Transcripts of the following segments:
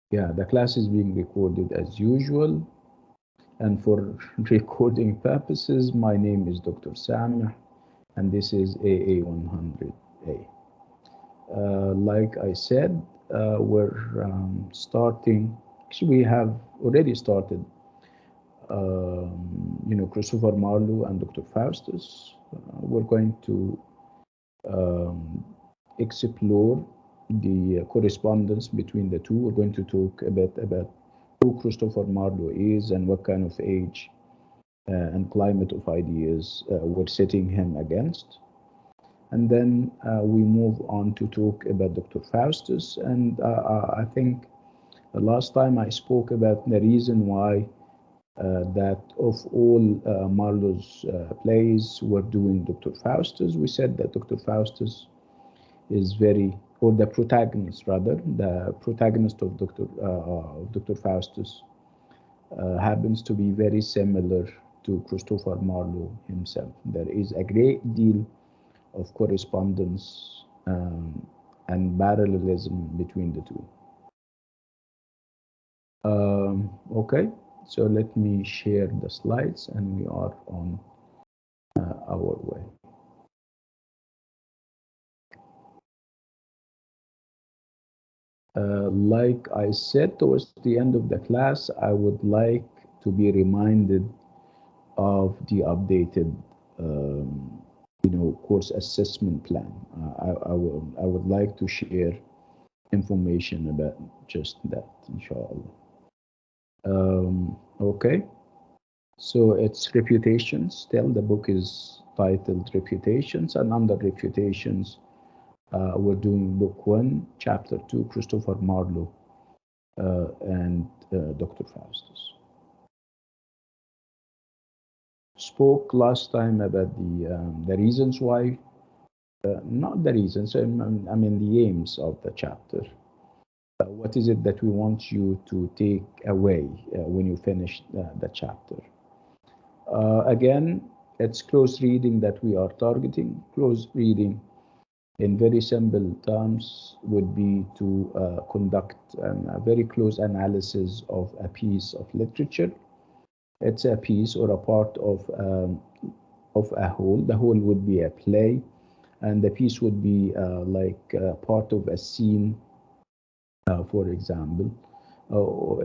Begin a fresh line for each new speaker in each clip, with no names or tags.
Yeah, the class is being recorded as usual. And for recording purposes, my name is Dr. Sameh, and this is AA100A. Like I said, we're starting, actually we have already started, Christopher Marlowe and Dr. Faustus. We're going to um, explore the correspondence between the two. We're going to talk a bit about who Christopher Marlowe is and what kind of age and climate of ideas we're setting him against. And then we move on to talk about Dr. Faustus. And I think the last time I spoke about the reason why that of all Marlowe's plays were doing Dr. Faustus. We said that Dr. Faustus is very, or the protagonist rather, the protagonist of Dr. Faustus happens to be very similar to Christopher Marlowe himself. There is a great deal of correspondence and parallelism between the two. Okay, so let me share the slides and we are on our way. Like I said, towards the end of the class, I would like to be reminded of the updated, course assessment plan. I would like to share information about just that, inshallah. Okay, so it's Reputations. Still, the book is titled Reputations, and under Reputations, we're doing book 1, chapter 2, Christopher Marlowe and Dr. Faustus. Spoke last time about the reasons why, not the reasons, I mean the aims of the chapter. What is it that we want you to take away when you finish the chapter? Again, it's close reading that we are targeting. Close reading, in very simple terms, would be to conduct a very close analysis of a piece of literature. It's a piece or a part of a whole. The whole would be a play, and the piece would be like part of a scene, for example.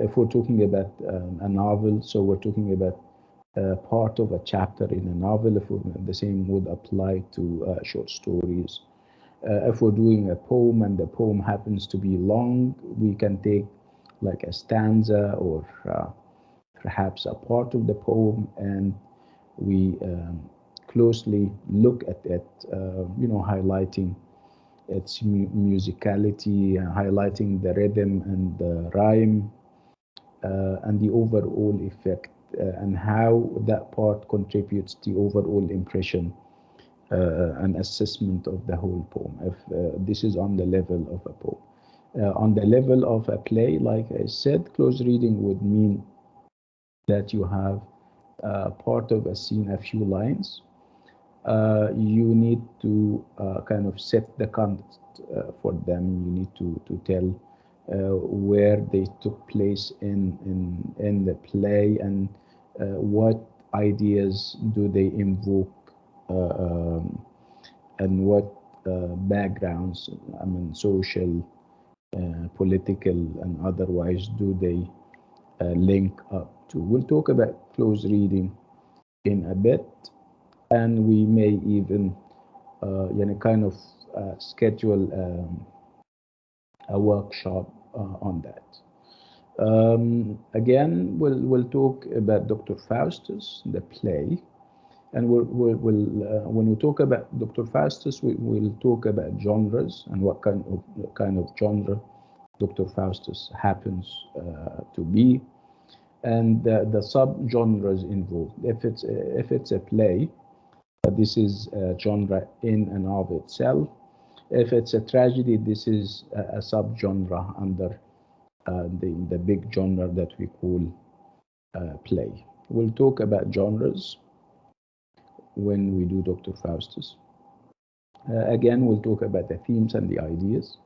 If we're talking about a novel, so we're talking about part of a chapter in a novel. If the same would apply to short stories. If we're doing a poem and the poem happens to be long, we can take like a stanza or perhaps a part of the poem, and we closely look at it, highlighting its musicality, highlighting the rhythm and the rhyme, and the overall effect, and how that part contributes to the overall impression and assessment of the whole poem, if this is on the level of a poem. On the level of a play, like I said, close reading would mean that you have part of a scene, a few lines. You need to kind of set the context for them. You need to tell where they took place in the play, and what ideas do they invoke, and what backgrounds, I mean, social, political, and otherwise, do they link up to. We'll talk about close reading in a bit, and we may even kind of schedule a workshop on that. Again, we'll talk about Dr. Faustus, the play, and when we talk about Dr. Faustus, we'll talk about genres and what kind of genre Dr. Faustus happens to be, and the sub-genres involved. If it's a play, this is a genre in and of itself. If it's a tragedy, this is a subgenre under the big genre that we call play. We'll talk about genres when we do Dr. Faustus. Again, we'll talk about the themes and the ideas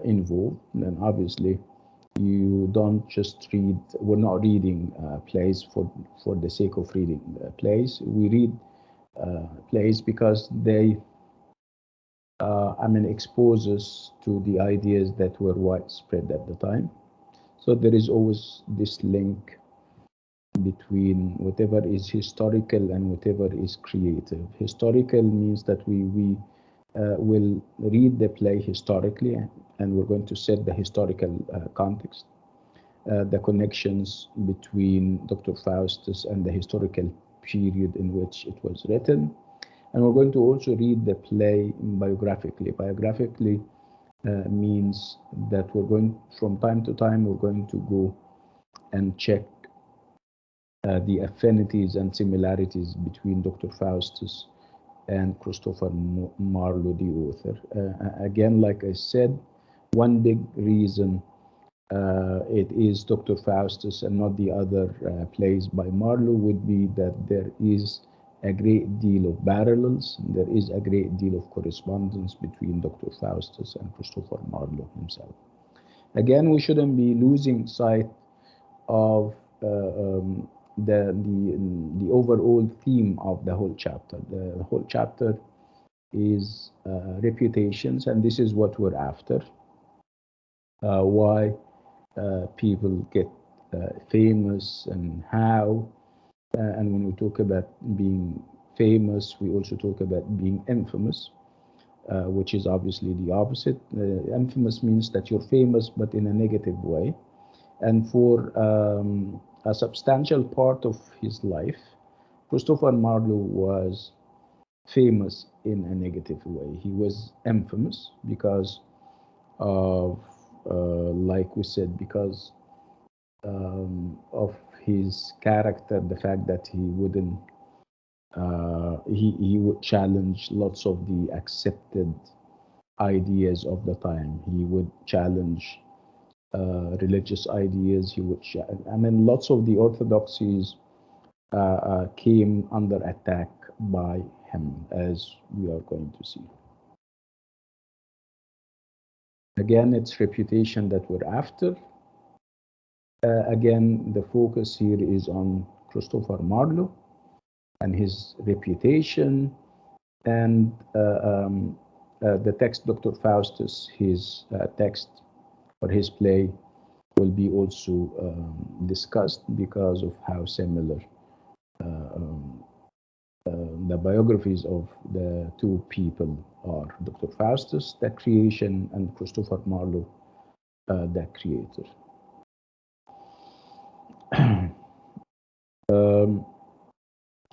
involved. And then obviously, You don't just read. We're not reading plays for the sake of reading plays. We read plays because they expose us to the ideas that were widespread at the time. So there is always this link between whatever is historical and whatever is creative. Historical means that we will read the play historically, and we're going to set the historical context, the connections between Dr. Faustus and the historical period in which it was written. And we're going to also read the play biographically. Biographically means that we're going, from time to time, we're going to go and check the affinities and similarities between Dr. Faustus and Christopher Marlowe, the author. Again, like I said, one big reason it is Dr. Faustus and not the other plays by Marlowe would be that there is a great deal of parallels. There is a great deal of correspondence between Dr. Faustus and Christopher Marlowe himself. Again, we shouldn't be losing sight of the overall theme of the whole chapter. The whole chapter is reputations, and this is what we're after. Why people get famous and how. And when we talk about being famous, we also talk about being infamous, which is obviously the opposite. Infamous means that you're famous, but in a negative way. And for a substantial part of his life, Christopher Marlowe was famous in a negative way. He was infamous because of, like we said, because of his character, the fact that he wouldn't, he would challenge lots of the accepted ideas of the time. He would challenge religious ideas. He would, lots of the orthodoxies came under attack by him, as we are going to see. Again, it's reputation that we're after. Again, the focus here is on Christopher Marlowe and his reputation, and the text, Dr. Faustus, his text or his play will be also discussed because of how similar the biographies of the two people are. Dr. Faustus, the creation, and Christopher Marlowe, the creator.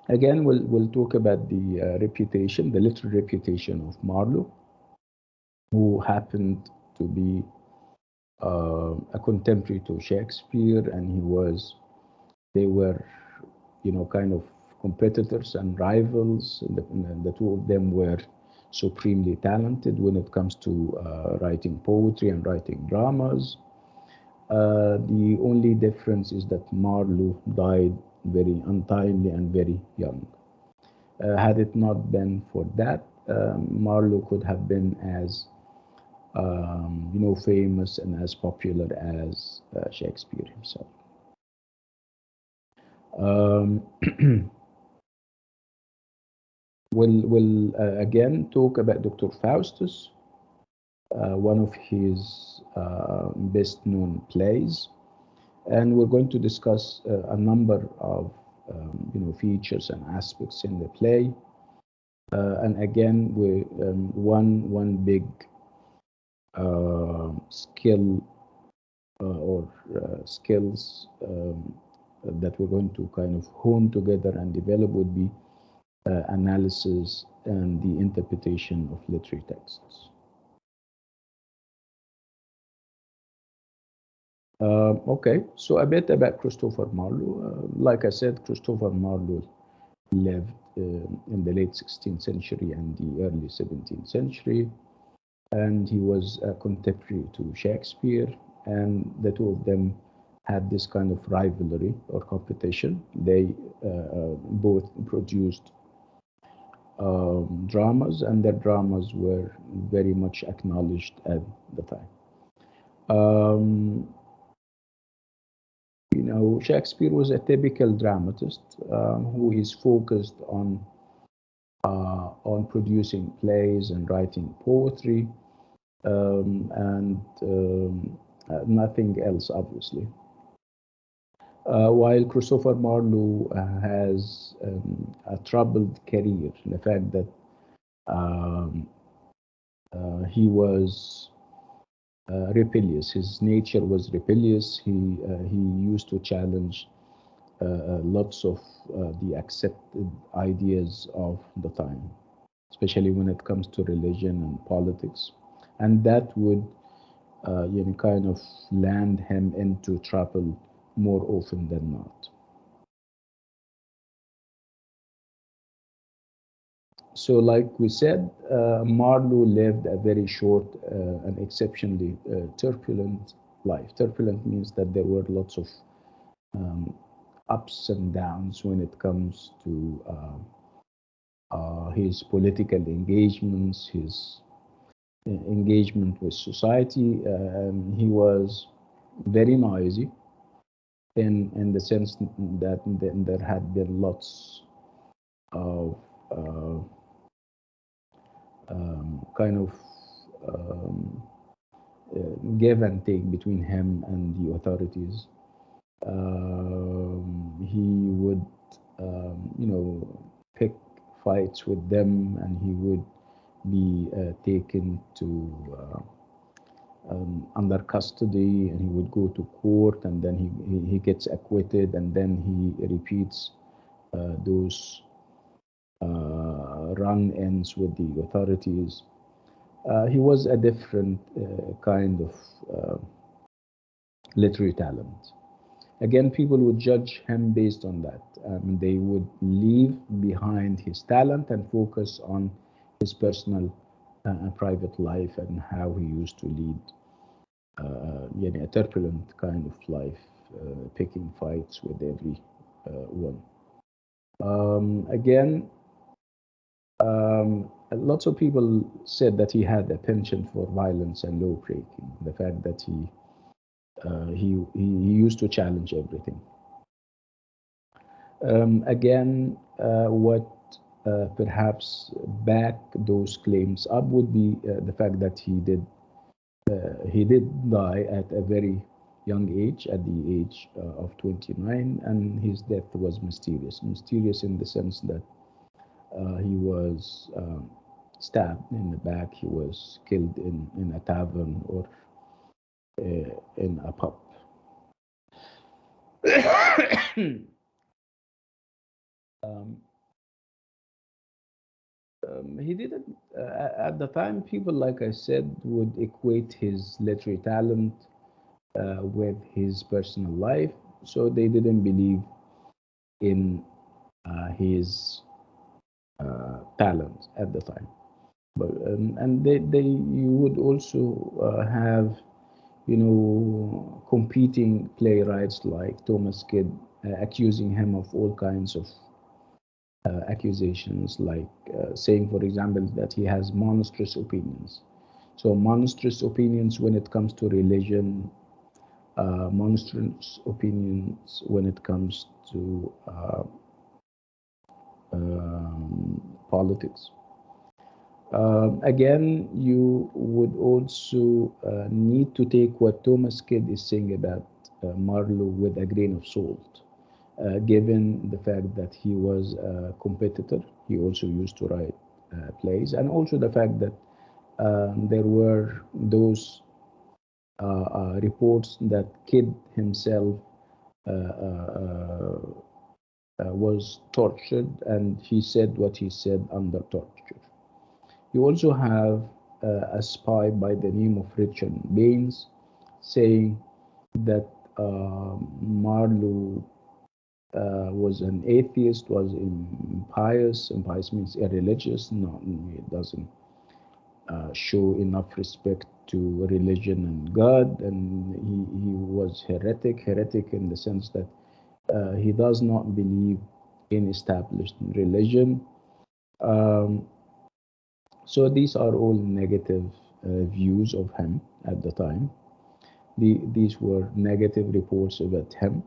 Again, we'll talk about the reputation, the literary reputation of Marlowe, who happened to be a contemporary to Shakespeare, and they were, kind of competitors and rivals. The two of them were supremely talented when it comes to writing poetry and writing dramas. The only difference is that Marlowe died very untimely and very young. Had it not been for that, Marlowe could have been as famous and as popular as Shakespeare himself. We'll again talk about Dr. Faustus, one of his best-known plays, and we're going to discuss a number of features and aspects in the play. And again, one big skill or skills that we're going to kind of hone together and develop would be analysis and the interpretation of literary texts. Okay, so a bit about Christopher Marlowe. Like I said, Christopher Marlowe lived in the late 16th century and the early 17th century, and he was a contemporary to Shakespeare, and the two of them had this kind of rivalry or competition. They both produced dramas, and their dramas were very much acknowledged at the time. You know, Shakespeare was a typical dramatist who is focused on producing plays and writing poetry and nothing else, obviously. While Christopher Marlowe has a troubled career, the fact that um, he was rebellious. His nature was rebellious. He used to challenge lots of the accepted ideas of the time, especially when it comes to religion and politics, and that would kind of land him into trouble more often than not. So, like we said, Marlowe lived a very short and exceptionally turbulent life. Turbulent means that there were lots of um, ups and downs when it comes to his political engagements, his engagement with society. He was very noisy in the sense that there had been lots of uh, kind of um, give and take between him and the authorities. He would, pick fights with them, and he would be taken to under custody, and he would go to court, and then he gets acquitted, and then he repeats those run-ins with the authorities. He was a different kind of literary talent. Again, people would judge him based on that. They would leave behind his talent and focus on his personal private life and how he used to lead a turbulent kind of life, picking fights with every one. Again, lots of people said that he had a penchant for violence and law breaking. The fact that he used to challenge everything. Again, what perhaps back those claims up would be the fact that he did die at a very young age, at the age of 29, and his death was mysterious. Mysterious in the sense that he was stabbed in the back, he was killed in a tavern or in a pub. um, he didn't, at the time, people, like I said, would equate his literary talent with his personal life, so they didn't believe in his talent at the time. But and they you would also have competing playwrights like Thomas Kidd accusing him of all kinds of accusations, like saying, for example, that he has monstrous opinions. So monstrous opinions when it comes to religion, monstrous opinions when it comes to politics. Again, you would also need to take what Thomas Kidd is saying about Marlowe with a grain of salt, given the fact that he was a competitor. He also used to write plays, and also the fact that there were those reports that Kidd himself was tortured, and he said what he said under torture. You also have a spy by the name of Richard Baines saying that Marlowe was an atheist, was impious. Impious means irreligious. No, it doesn't show enough respect to religion and God, and he was heretic. Heretic in the sense that he does not believe in established religion. Um, so these are all negative views of him at the time. These were negative reports about him.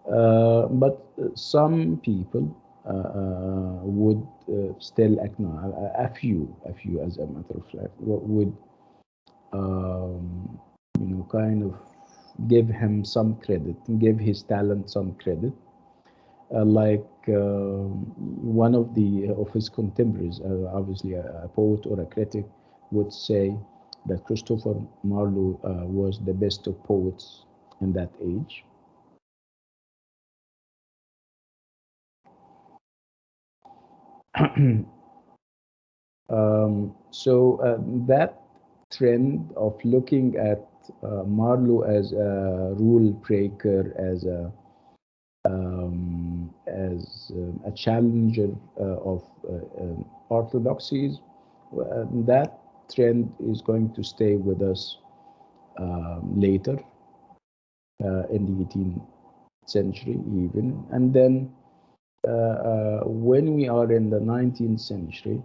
But some people would still acknowledge, a few, as a matter of fact, would kind of give him some credit, give his talent some credit. Like one of his contemporaries, obviously a poet or a critic, would say that Christopher Marlowe was the best of poets in that age. That trend of looking at Marlowe as a rule breaker, as a challenger of orthodoxies, that trend is going to stay with us later in the 18th century even. And then when we are in the 19th century,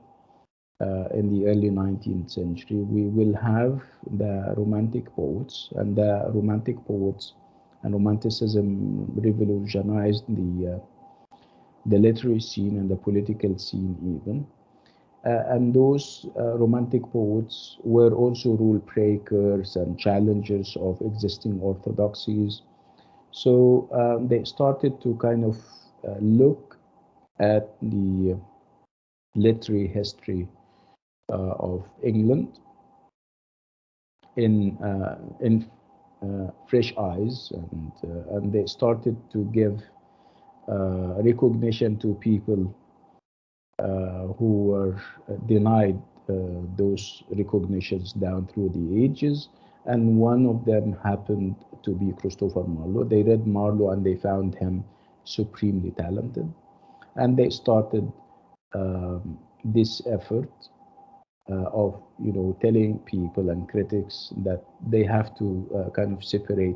in the early 19th century, we will have the Romantic poets, and the Romantic poets and Romanticism revolutionized the literary scene and the political scene even. And those Romantic poets were also rule breakers and challengers of existing orthodoxies. So they started to kind of look at the literary history of England in fresh eyes, and they started to give recognition to people who were denied those recognitions down through the ages. And one of them happened to be Christopher Marlowe. They read Marlowe and they found him supremely talented, and they started this effort of telling people and critics that they have to kind of separate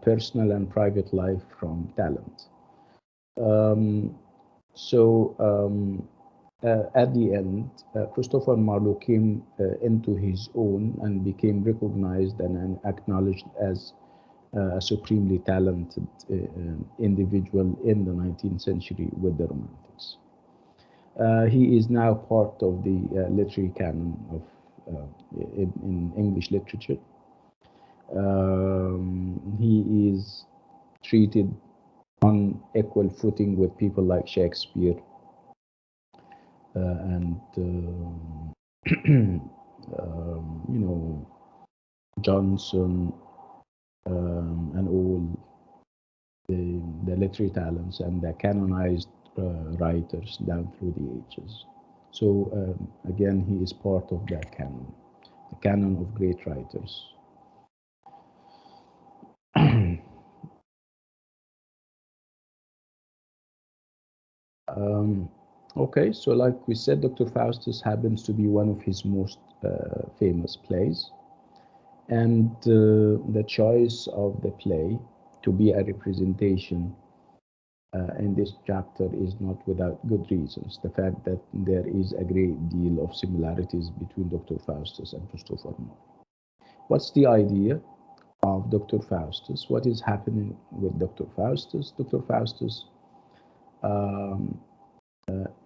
personal and private life from talent. Um, so at the end, Christopher Marlowe came into his own and became recognized and acknowledged as a supremely talented individual in the 19th century with the Romantics. He is now part of the literary canon of in English literature. He is treated on equal footing with people like Shakespeare and Johnson and all the literary talents and the canonized writers down through the ages. So again, he is part of that canon, the canon of great writers. Okay, so like we said, Dr. Faustus happens to be one of his most famous plays. And the choice of the play to be a representation in this chapter is not without good reasons. The fact that there is a great deal of similarities between Dr. Faustus and Christopher Marlowe. What's the idea of Dr. Faustus? What is happening with Dr. Faustus? Dr. Faustus um,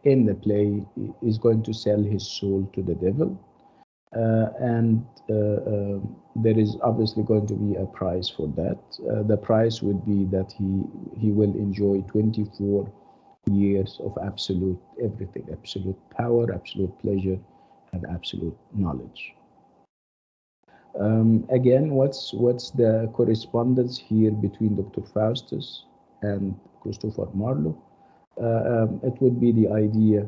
in the play is going to sell his soul to the devil. And there is obviously going to be a price for that. The price would be that he will enjoy 24 years of absolute everything, absolute power, absolute pleasure, and absolute knowledge. Again, what's the correspondence here between Dr. Faustus and Christopher Marlowe? It would be the idea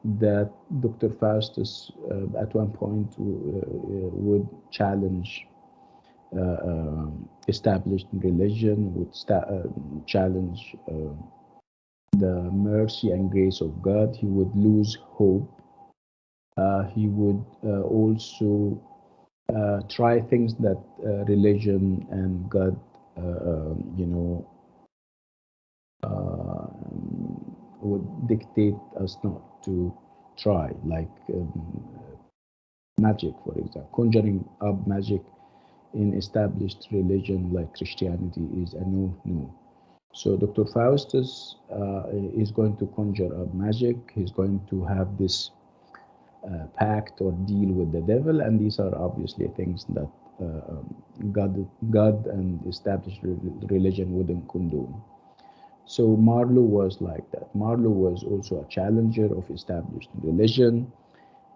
that Dr. Faustus at one point would challenge established religion, would challenge the mercy and grace of God. He would lose hope. He would also try things that religion and God, you know, would dictate us not to try, like magic, for example. Conjuring up magic in established religion like Christianity is a no. So Dr. Faustus is going to conjure up magic. He's going to have this pact or deal with the devil, and these are obviously things that God and established religion wouldn't condone. So Marlowe was like that. Marlowe was also a challenger of established religion.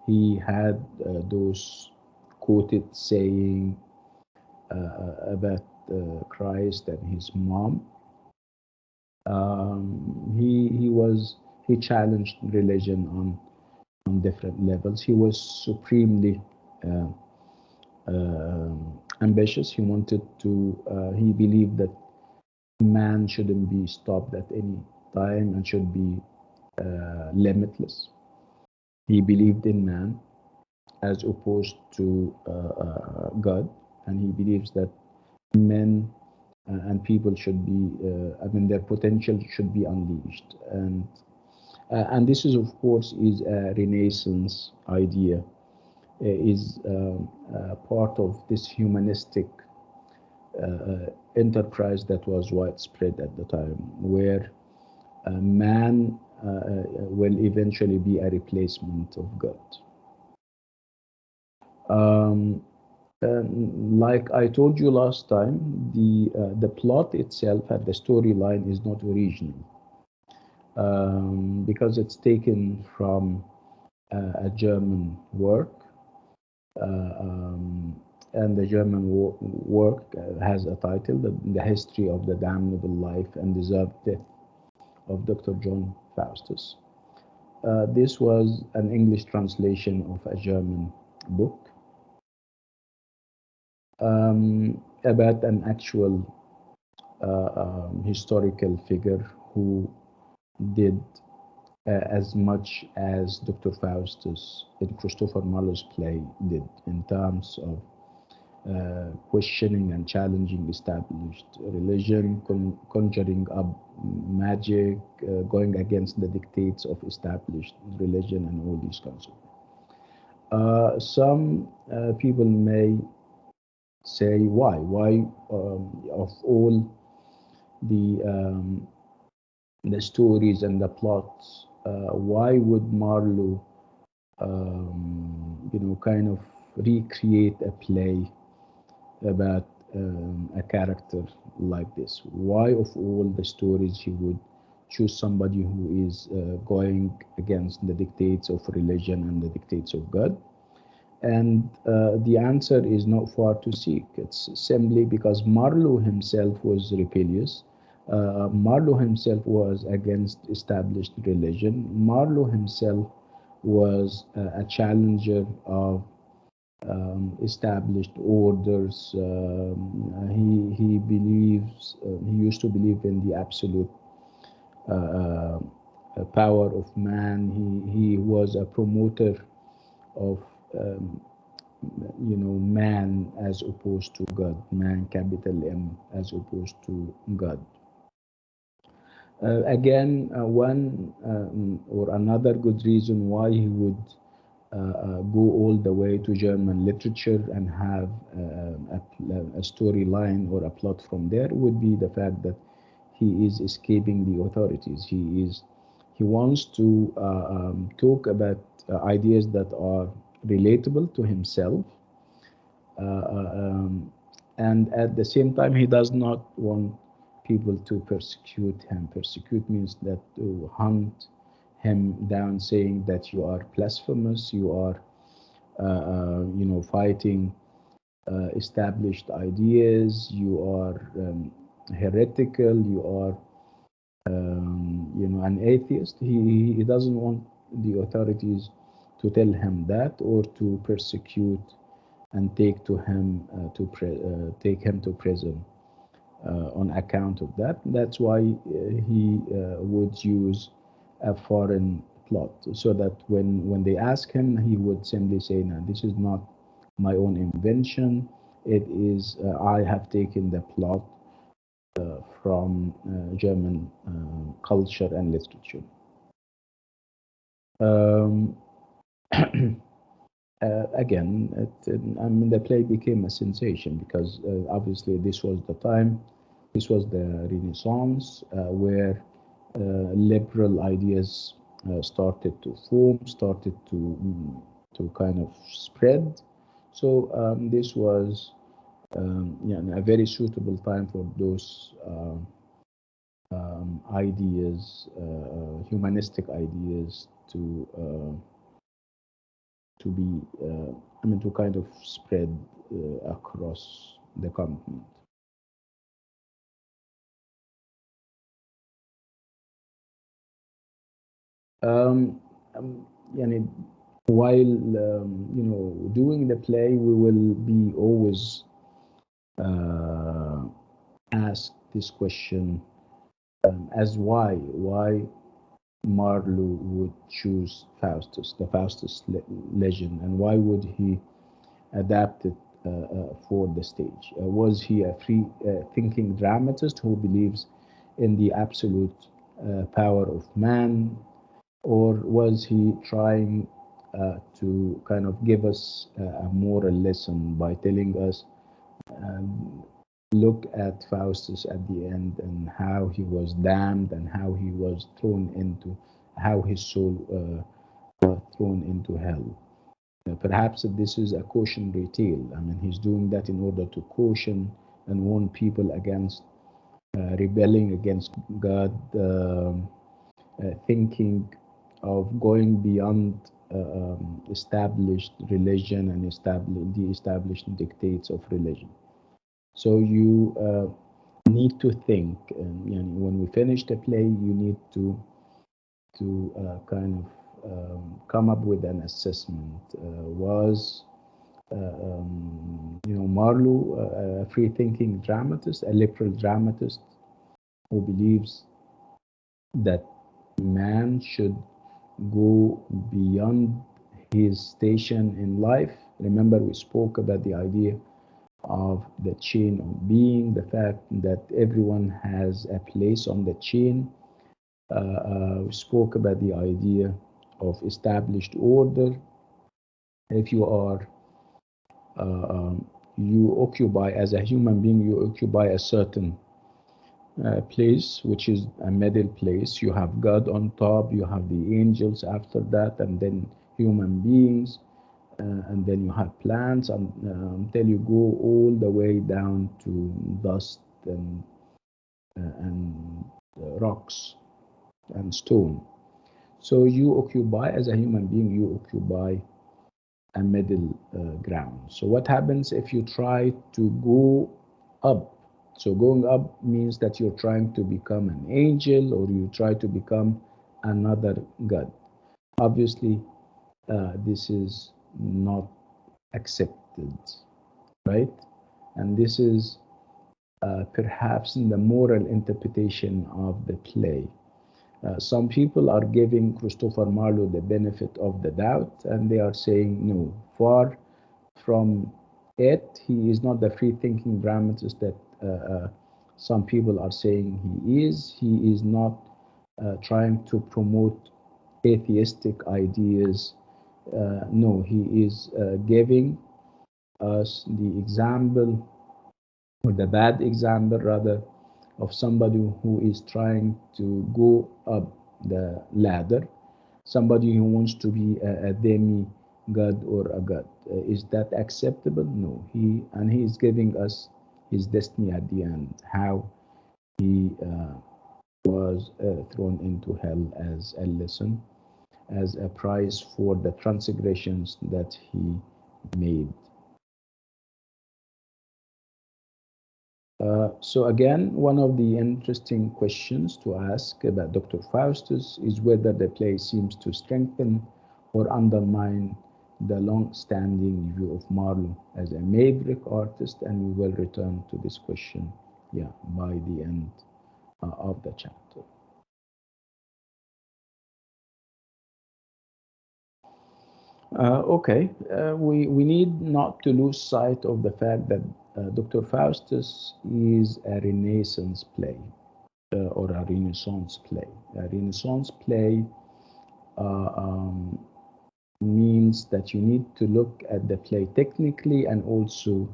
He had those quoted saying about Christ and his mom. He challenged religion on different levels. He was supremely uh, ambitious. He wanted to. He believed that man shouldn't be stopped at any time and should be limitless. He believed in man as opposed to God, and he believes that men and people should be, I mean, their potential should be unleashed. And this is, of course, is a Renaissance idea, is part of this humanistic enterprise that was widespread at the time, where man will eventually be a replacement of God. Um, like I told you last time, the plot itself and the storyline is not original, because it's taken from a German work, and the German work has a title, the History of the Damnable Life and Deserved Death of Dr. John Faustus. This was an English translation of a German book about an actual historical figure who did as much as Dr. Faustus in Christopher Marlowe's play did in terms of questioning and challenging established religion, conjuring up magic, going against the dictates of established religion, and all these kinds of things. Some people may say, why? Why, of all the stories and the plots, why would Marlowe, kind of recreate a play about a character like this? Why, of all the stories, he would choose somebody who is going against the dictates of religion and the dictates of God? And the answer is not far to seek. It's simply because Marlowe himself was rebellious. Marlowe himself was against established religion. Marlowe himself was a challenger of established orders. He believes, he used to believe in the absolute uh, power of man. He was a promoter of um, man as opposed to God, man, capital M, as opposed to God. Again, one or another good reason why he would go all the way to German literature and have a storyline or a plot from there would be the fact that he is escaping the authorities. He wants to talk about ideas that are relatable to himself, uh, uh, um, and at the same time, he does not want people to persecute him. Persecute means that to hunt him down, saying that you are blasphemous, you are, fighting established ideas, you are heretical, you are, an atheist. He doesn't want the authorities to tell him that or to persecute and take him to prison on account of that. That's why he would use a foreign plot, so that when they ask him, he would simply say, "No, this is not my own invention. It is I have taken the plot from German culture and literature." Um, Again, I mean, the play became a sensation because obviously this was the time This was the Renaissance, where liberal ideas started to form, started to kind of spread. So this was yeah, a very suitable time for those ideas, humanistic ideas, to be, I mean, to kind of spread across the continent. Yani, while doing the play, we will be always uh, asked this question as why Marlowe would choose Faustus, the Faustus legend, and why would he adapt it for the stage? Was he a free thinking dramatist who believes in the absolute power of man, or was he trying to kind of give us a moral lesson by telling us, um, look at Faustus at the end and how he was damned and how he was thrown into, how his soul was thrown into hell? Perhaps this is a cautionary tale. I mean, he's doing that in order to caution and warn people against rebelling against God, thinking of going beyond established religion and the established dictates of religion. So you need to think. When we finish the play, you need to kind of come up with an assessment. Was Marlowe a free-thinking dramatist, a liberal dramatist who believes that man should go beyond his station in life? Remember, we spoke about the idea of the chain of being, the fact that everyone has a place on the chain. We spoke about the idea of established order. If you are, you occupy, as a human being, you occupy a certain place, which is a middle place. You have God on top, you have the angels after that, and then human beings, and then you have plants, until you go all the way down to dust and rocks and stone. So you occupy, as a human being, you occupy a middle ground. So what happens if you try to go up? So going up means that you're trying to become an angel, or you try to become another god. Obviously, this is not accepted, right? And this is perhaps in the moral interpretation of the play. Some people are giving Christopher Marlowe the benefit of the doubt, and they are saying, no, far from it. He is not the free-thinking dramatist that some people are saying he is. He is not trying to promote atheistic ideas. No, he is giving us the example, or the bad example rather, of somebody who is trying to go up the ladder, somebody who wants to be a demi god or a god. Is that acceptable? No. He is giving us his destiny at the end, how he was thrown into hell as a lesson, as a price for the transgressions that he made. So again, one of the interesting questions to ask about Dr. Faustus is whether the play seems to strengthen or undermine the long-standing view of Marlowe as a maverick artist, and we will return to this question, yeah, by the end of the chapter. Okay, we need not to lose sight of the fact that Dr. Faustus is a Renaissance play. Or a Renaissance play. A Renaissance play means that you need to look at the play technically and also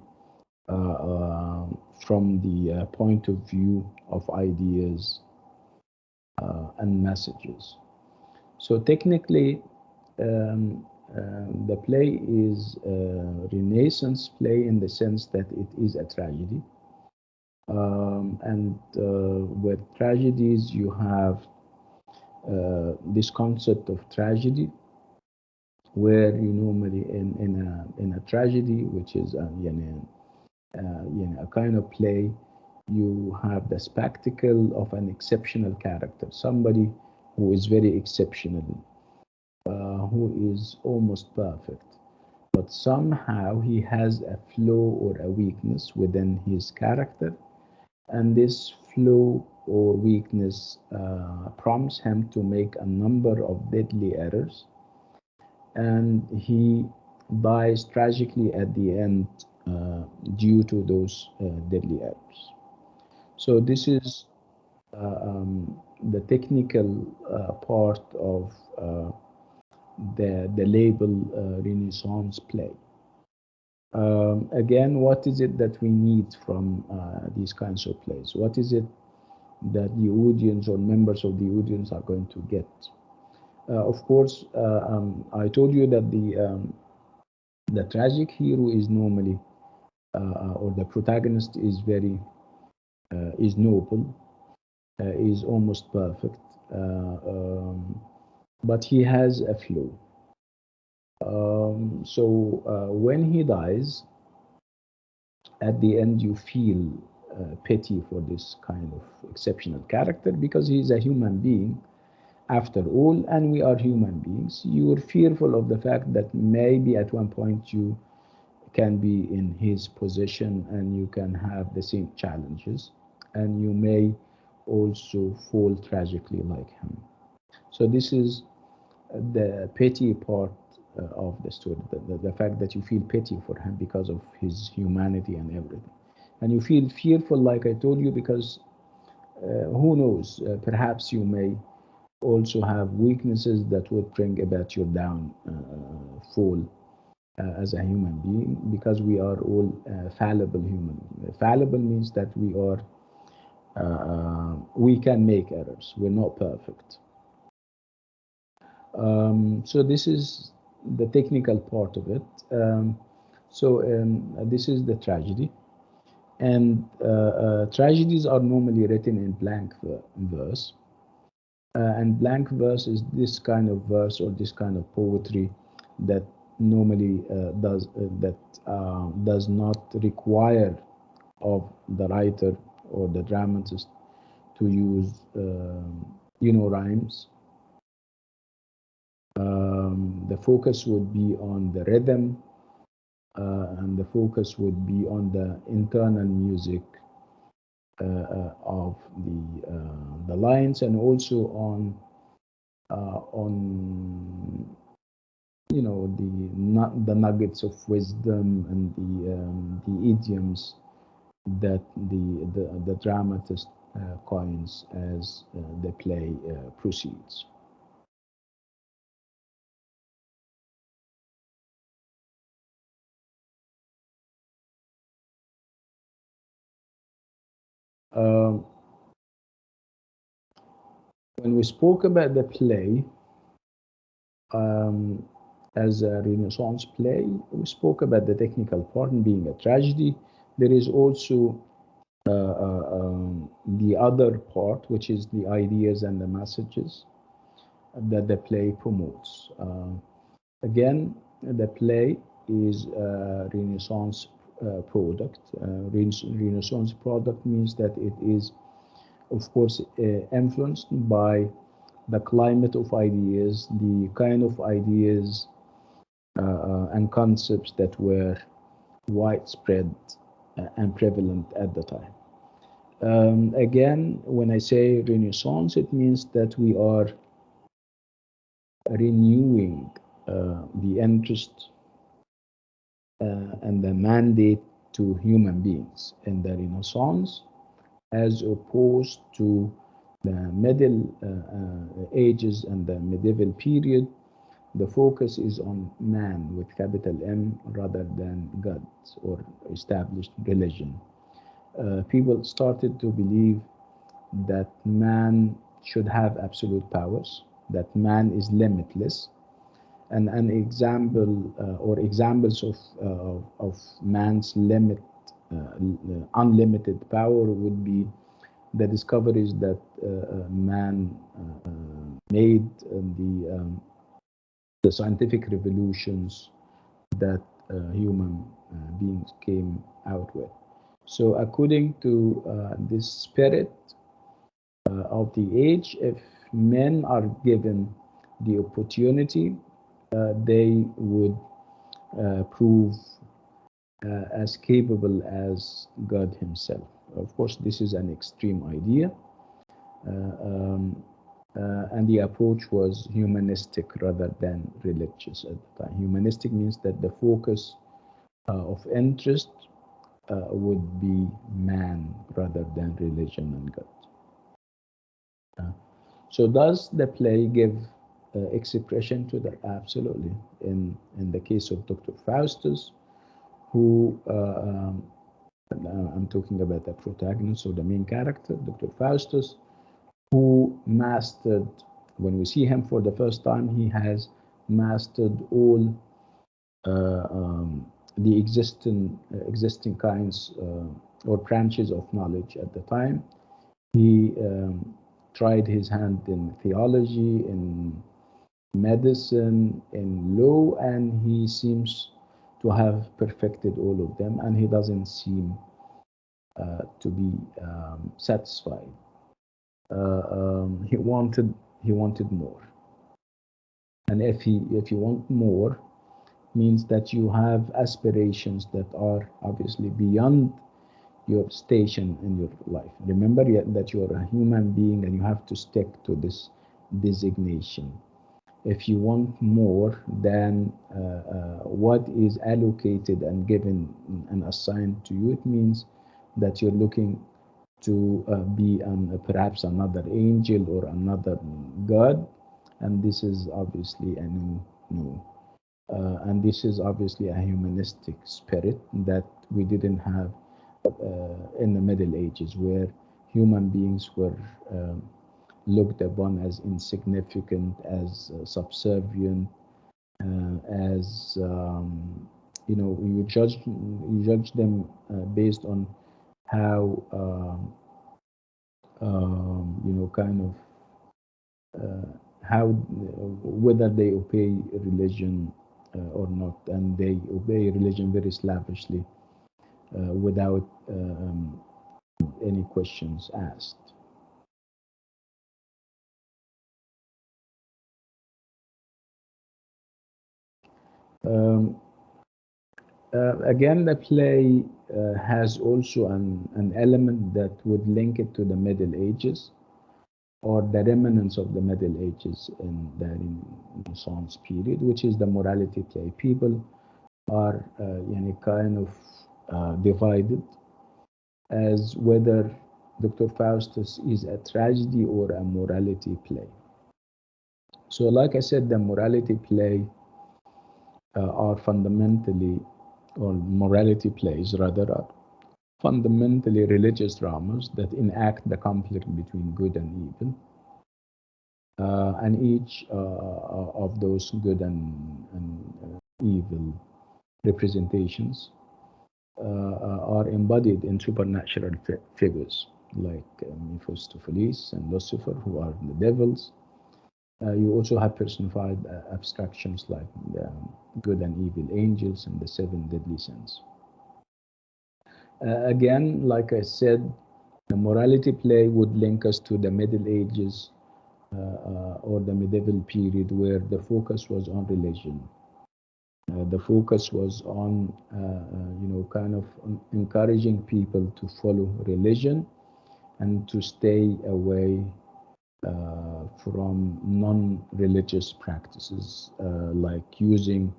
from the point of view of ideas and messages. So technically, the play is a Renaissance play in the sense that it is a tragedy. And with tragedies, you have this concept of tragedy, where you normally in a tragedy, which is a kind of play, you have the spectacle of an exceptional character, somebody who is very exceptional, who is almost perfect, but somehow he has a flaw or a weakness within his character, and this flaw or weakness prompts him to make a number of deadly errors, and he dies tragically at the end due to those deadly errors. So this is the technical part of the label Renaissance play. Again, what is it that we need from these kinds of plays? What is it that the audience or members of the audience are going to get? Of course, I told you that the tragic hero is normally, or the protagonist is is noble, is almost perfect, but he has a flaw. So when he dies, at the end you feel pity for this kind of exceptional character, because he is a human being after all, and we are human beings. You are fearful of the fact that maybe at one point you can be in his position and you can have the same challenges, and you may also fall tragically like him. So this is the pity part of the story, the fact that you feel pity for him because of his humanity and everything. And you feel fearful, like I told you, because who knows, perhaps you may also have weaknesses that would bring about your downfall as a human being, because we are all fallible human. Fallible means that we can make errors. We're not perfect. So this is the technical part of it. This is the tragedy, and tragedies are normally written in blank verse. And blank verse is this kind of verse or this kind of poetry that normally does not require of the writer or the dramatist to use rhymes. The focus would be on the rhythm, and the focus would be on the internal music of the lines, and also on the nuggets of wisdom and the idioms that the dramatist coins as the play proceeds. Um, when we spoke about the play as a Renaissance play, we spoke about the technical part being a tragedy. There is also the other part, which is the ideas and the messages that the play promotes. Again, the play is a Renaissance product. Renaissance product means that it is, of course, influenced by the climate of ideas, the kind of ideas and concepts that were widespread and prevalent at the time. Again, when I say Renaissance, it means that we are renewing the interest and the mandate to human beings in the Renaissance, as opposed to the Middle Ages and the medieval period, the focus is on man with capital M rather than God or established religion. People started to believe that man should have absolute powers, that man is limitless, and an example or examples of man's unlimited power would be the discoveries that man made, and the scientific revolutions that human beings came out with. So according to this spirit of the age, if men are given the opportunity, they would prove as capable as God himself. Of course, this is an extreme idea, and the approach was humanistic rather than religious at the time. Humanistic means that the focus of interest would be man rather than religion and God. So does the play give expression to that? Absolutely. In the case of Dr. Faustus, who I'm talking about the protagonist or the main character, Dr. Faustus, who mastered, when we see him for the first time, he has mastered all the existing kinds or branches of knowledge at the time. He tried his hand in theology, in medicine, in law, and he seems to have perfected all of them, and he doesn't seem to be satisfied. He wanted more, and if you want more, means that you have aspirations that are obviously beyond your station in your life. Remember that you are a human being and you have to stick to this designation. If you want more than what is allocated and given and assigned to you, it means that you're looking to be perhaps another angel or another God, and this is obviously a no. And this is obviously a humanistic spirit that we didn't have in the Middle Ages, where human beings were looked upon as insignificant, as subservient, as you judge them based on how kind of how whether they obey religion or not, and they obey religion very slavishly without any questions asked. Um, Again, the play has also an element that would link it to the Middle Ages or the remnants of the Middle Ages in the Renaissance period, which is the morality play. People are kind of divided as whether Dr. Faustus is a tragedy or a morality play. So, like I said, the morality play are fundamentally, or morality plays rather, are fundamentally religious dramas that enact the conflict between good and evil. And each of those good and evil representations are embodied in supernatural figures like Mephistopheles and Lucifer, who are the devils. You also have personified abstractions like good and evil angels and the seven deadly sins. Again, like I said, the morality play would link us to the Middle Ages or the medieval period, where the focus was on religion. The focus was on, kind of encouraging people to follow religion and to stay away from non-religious practices, like using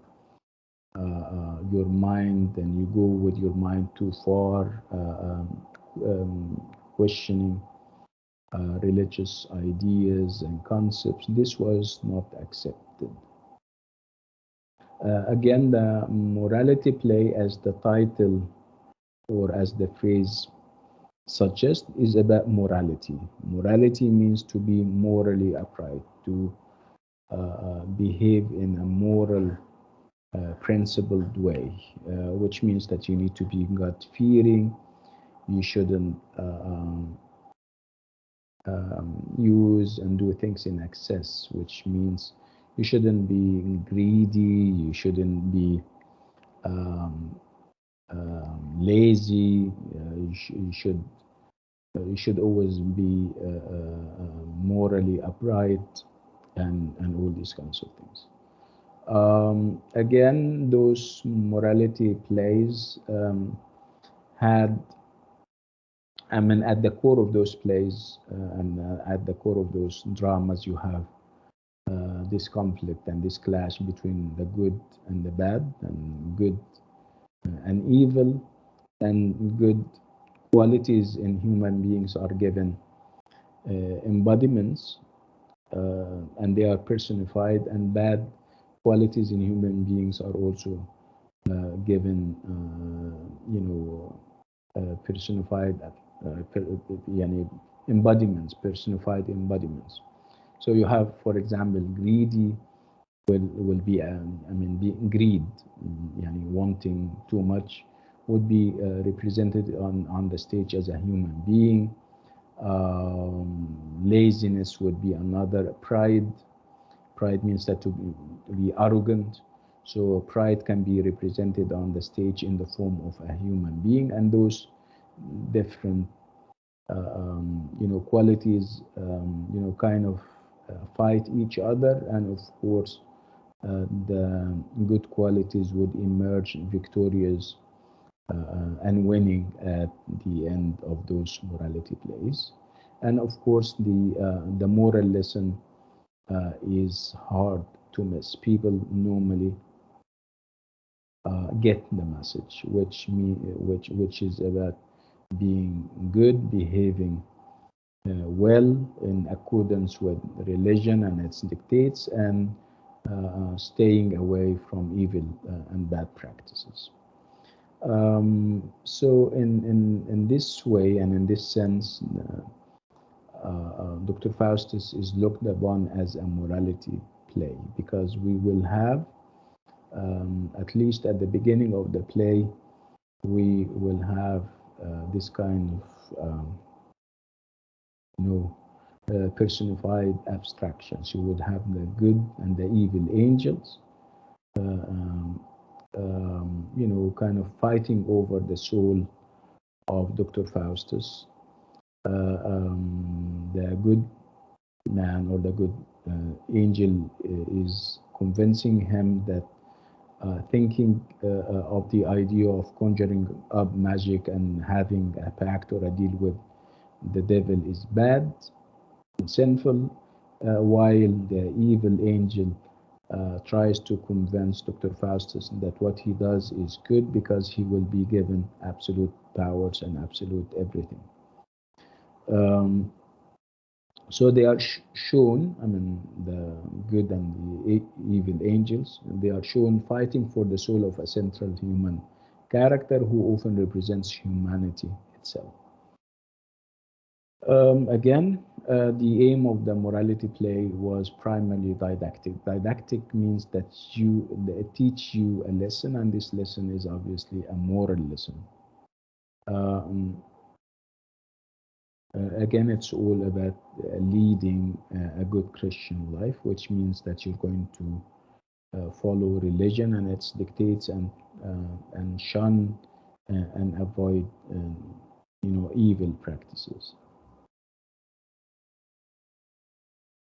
your mind, and you go with your mind too far, questioning religious ideas and concepts. This was not accepted. Again, the morality play, as the title or as the phrase suggests, is about morality. Morality means to be morally upright, to behave in a moral, principled way, which means that you need to be God-fearing. You shouldn't use and do things in excess, which means you shouldn't be greedy, you shouldn't be um, lazy, you should always be morally upright, and all these kinds of things. Again, those morality plays had, I mean, at the core of those plays and at the core of those dramas, you have this conflict and this clash between the good and the bad, and good and evil, and good qualities in human beings are given embodiments, and they are personified, and bad qualities in human beings are also given, personified, embodiments, personified embodiments. So you have, for example, greedy will be, greed, wanting too much, would be represented on the stage as a human being. Laziness would be another. Pride means that to be arrogant. So pride can be represented on the stage in the form of a human being, and those different qualities kind of fight each other, and of course the good qualities would emerge victorious and winning at the end of those morality plays. And of course the moral lesson is hard to miss. People normally get the message, which is about being good, behaving well in accordance with religion and its dictates, and staying away from evil and bad practices. So in this way and in this sense, Dr. Faustus is looked upon as a morality play, because we will have, at least at the beginning of the play, we will have this kind of personified abstractions. You would have the good and the evil angels, kind of fighting over the soul of Dr. Faustus. The good man or the good angel is convincing him that thinking of the idea of conjuring up magic and having a pact or a deal with the devil is bad and sinful, while the evil angel tries to convince Dr. Faustus that what he does is good because he will be given absolute powers and absolute everything. So they are shown, the good and the evil angels, they are shown fighting for the soul of a central human character who often represents humanity itself. Again, the aim of the morality play was primarily didactic. Didactic means that they teach you a lesson, and this lesson is obviously a moral lesson. Again, it's all about leading a good Christian life, which means that you're going to follow religion and its dictates, and shun and avoid evil practices.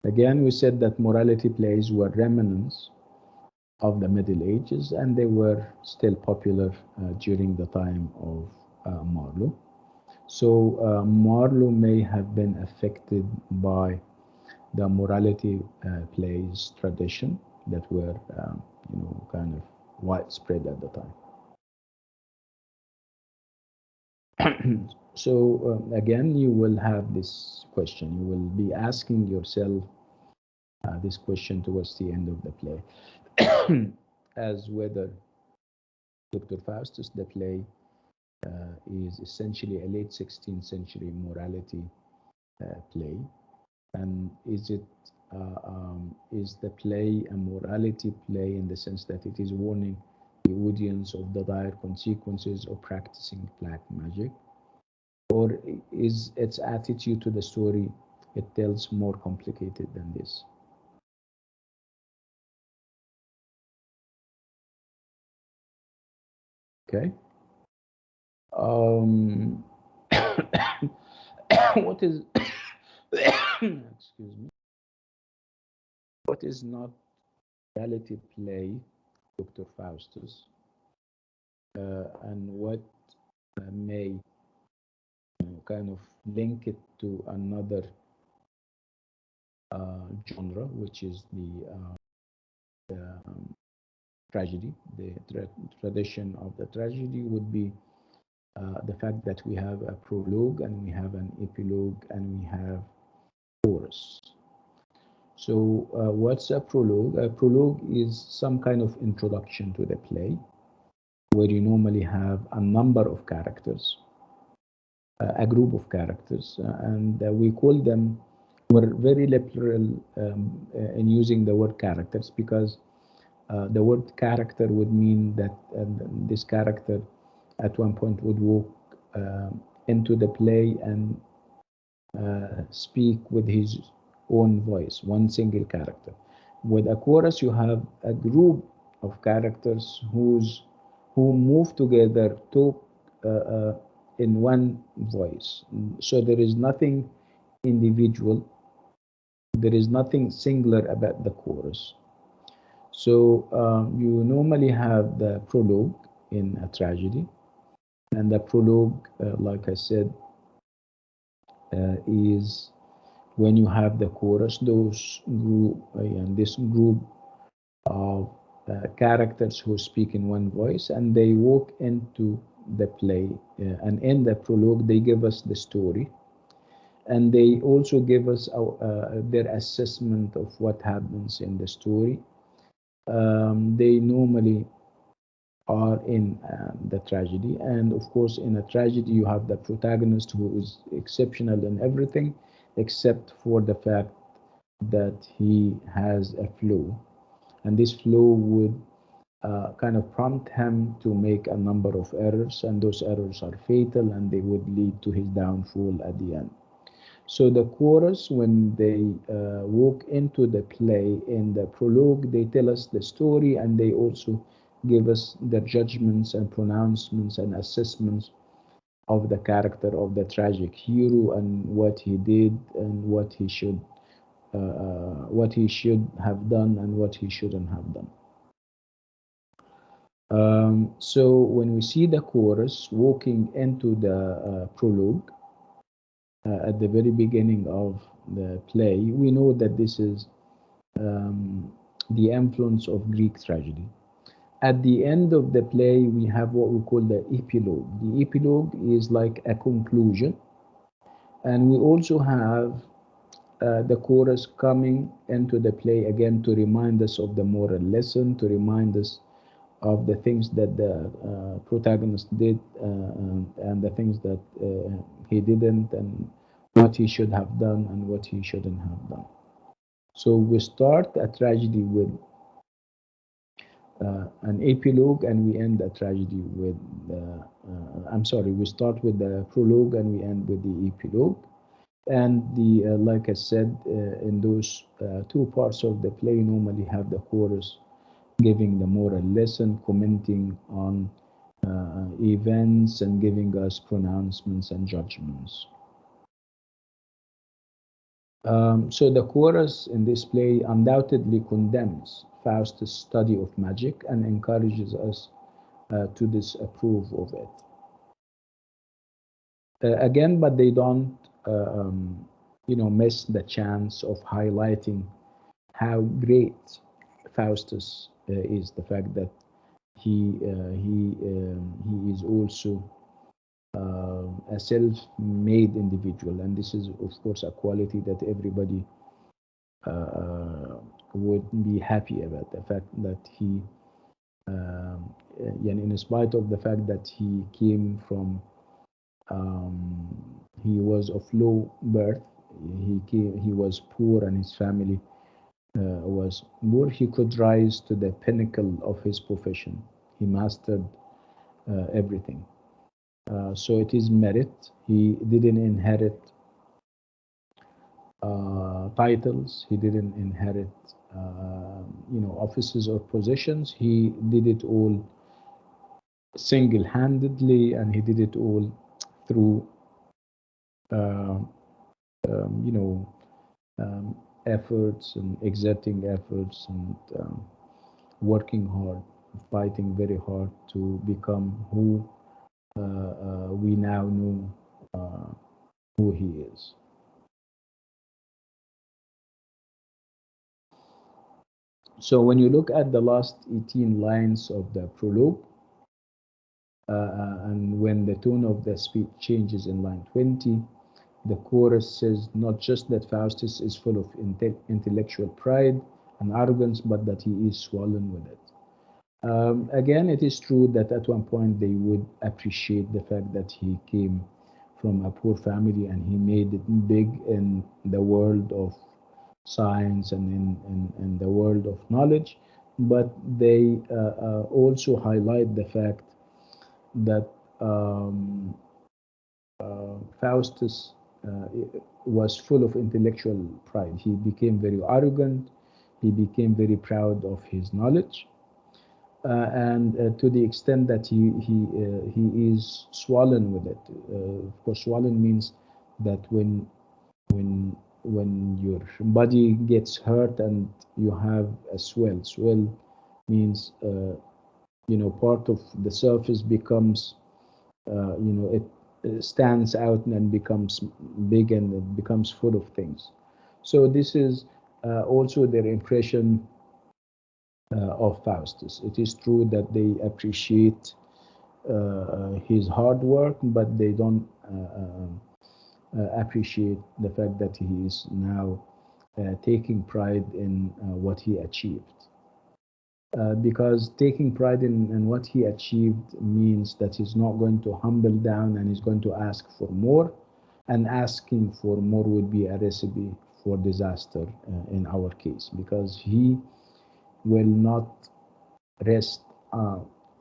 Again, we said that morality plays were remnants of the Middle Ages, and they were still popular during the time of Marlowe. So Marlowe may have been affected by the morality plays tradition that were, kind of widespread at the time. So again, you will have this question. You will be asking yourself this question towards the end of the play. as whether Dr. Faustus, the play, is essentially a late 16th century morality play, and is the play a morality play in the sense that it is warning the audience of the dire consequences of practicing black magic, or is its attitude to the story it tells more complicated than this? Okay. Um, what is excuse me? What is not reality play, Dr. Faustus, and what may kind of link it to another genre, which is the tragedy. The tradition of the tragedy would be the fact that we have a prologue and we have an epilogue and we have chorus. So what's a prologue? A prologue is some kind of introduction to the play where you normally have a number of characters, a group of characters, and we call them, we're very liberal in using the word characters because the word character would mean that this character at one point would walk into the play and speak with his own voice, one single character. With a chorus, you have a group of characters who move together, talk in one voice. So there is nothing individual, there is nothing singular about the chorus. So you normally have the prologue in a tragedy, and the prologue, like I said, is when you have the chorus, those group and this group of characters who speak in one voice, and they walk into the play, and in the prologue they give us the story, and they also give us their assessment of what happens in the story. They normally are in the tragedy, and of course in a tragedy you have the protagonist who is exceptional in everything except for the fact that he has a flaw, and this flaw would kind of prompt him to make a number of errors, and those errors are fatal and they would lead to his downfall at the end. So the chorus, when they walk into the play in the prologue, they tell us the story and they also give us their judgments and pronouncements and assessments of the character of the tragic hero and what he did and what he should have done and what he shouldn't have done. So when we see the chorus walking into the prologue, at the very beginning of the play, we know that this is the influence of Greek tragedy. At the end of the play, we have what we call the epilogue. The epilogue is like a conclusion, and we also have the chorus coming into the play again to remind us of the moral lesson, to remind us of the things that the protagonist did and the things that he didn't, and what he should have done and what he shouldn't have done. So we start a tragedy with an epilogue and we end a tragedy with we start with the prologue and we end with the epilogue. And the like I said, in those two parts of the play normally have the chorus giving the moral lesson, commenting on events and giving us pronouncements and judgments. So the chorus in this play undoubtedly condemns Faustus' study of magic and encourages us to disapprove of it. Again, but they don't, miss the chance of highlighting how great Faustus is. The fact that he is also a self-made individual, and this is of course a quality that everybody would be happy about, the fact that he in spite of the fact that he came from, he was of low birth, he was poor, and his family was poor, he could rise to the pinnacle of his profession. He mastered everything. So it is merit. He didn't inherit titles. He didn't inherit, offices or positions. He did it all single-handedly, and he did it all through, uh, you know, efforts and exerting efforts and working hard, fighting very hard to become who we now know who he is. So when you look at the last 18 lines of the prologue, and when the tone of the speech changes in line 20, the chorus says not just that Faustus is full of intellectual pride and arrogance, but that he is swollen with it. Again, it is true that at one point they would appreciate the fact that he came from a poor family and he made it big in the world of science and in the world of knowledge, but they also highlight the fact that Faustus was full of intellectual pride. He became very arrogant, he became very proud of his knowledge, and to the extent that he is swollen with it. Of course, swollen means that when when your body gets hurt and you have a swell. Swell means part of the surface becomes it stands out and becomes big and it becomes full of things. So this is also their impression of Faustus. It is true that they appreciate his hard work, but they don't appreciate the fact that he is now taking pride in what he achieved. Because taking pride in what he achieved means that he's not going to humble down and he's going to ask for more, and asking for more would be a recipe for disaster in our case, because he will not rest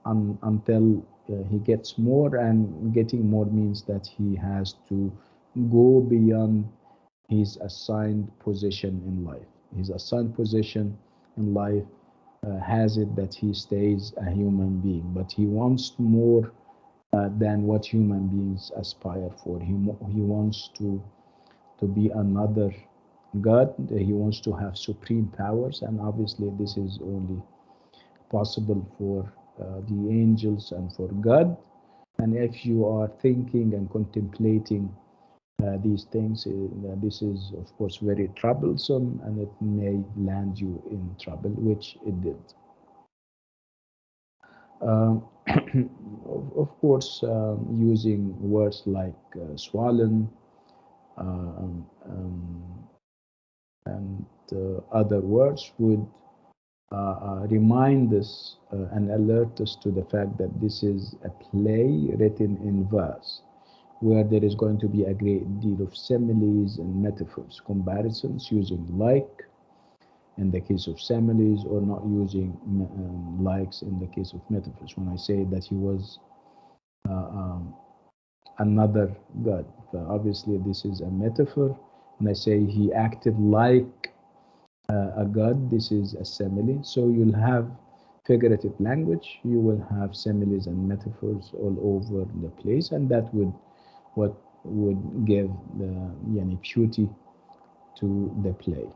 until he gets more, and getting more means that he has to go beyond his assigned position in life. His assigned position in life has it that he stays a human being, but he wants more than what human beings aspire for. He wants to be another God. He wants to have supreme powers, and obviously this is only possible for the angels and for God. And if you are thinking and contemplating these things, this is of course very troublesome, and it may land you in trouble, which it did. Of course, using words like swollen and other words would remind us and alert us to the fact that this is a play written in verse, where there is going to be a great deal of similes and metaphors, comparisons using like in the case of similes, or not using likes in the case of metaphors. When I say that he was another God, obviously this is a metaphor. When I say he acted like a god, this is a simile. So you'll have figurative language, you will have similes and metaphors all over the place, and that would what would give the beauty to the play.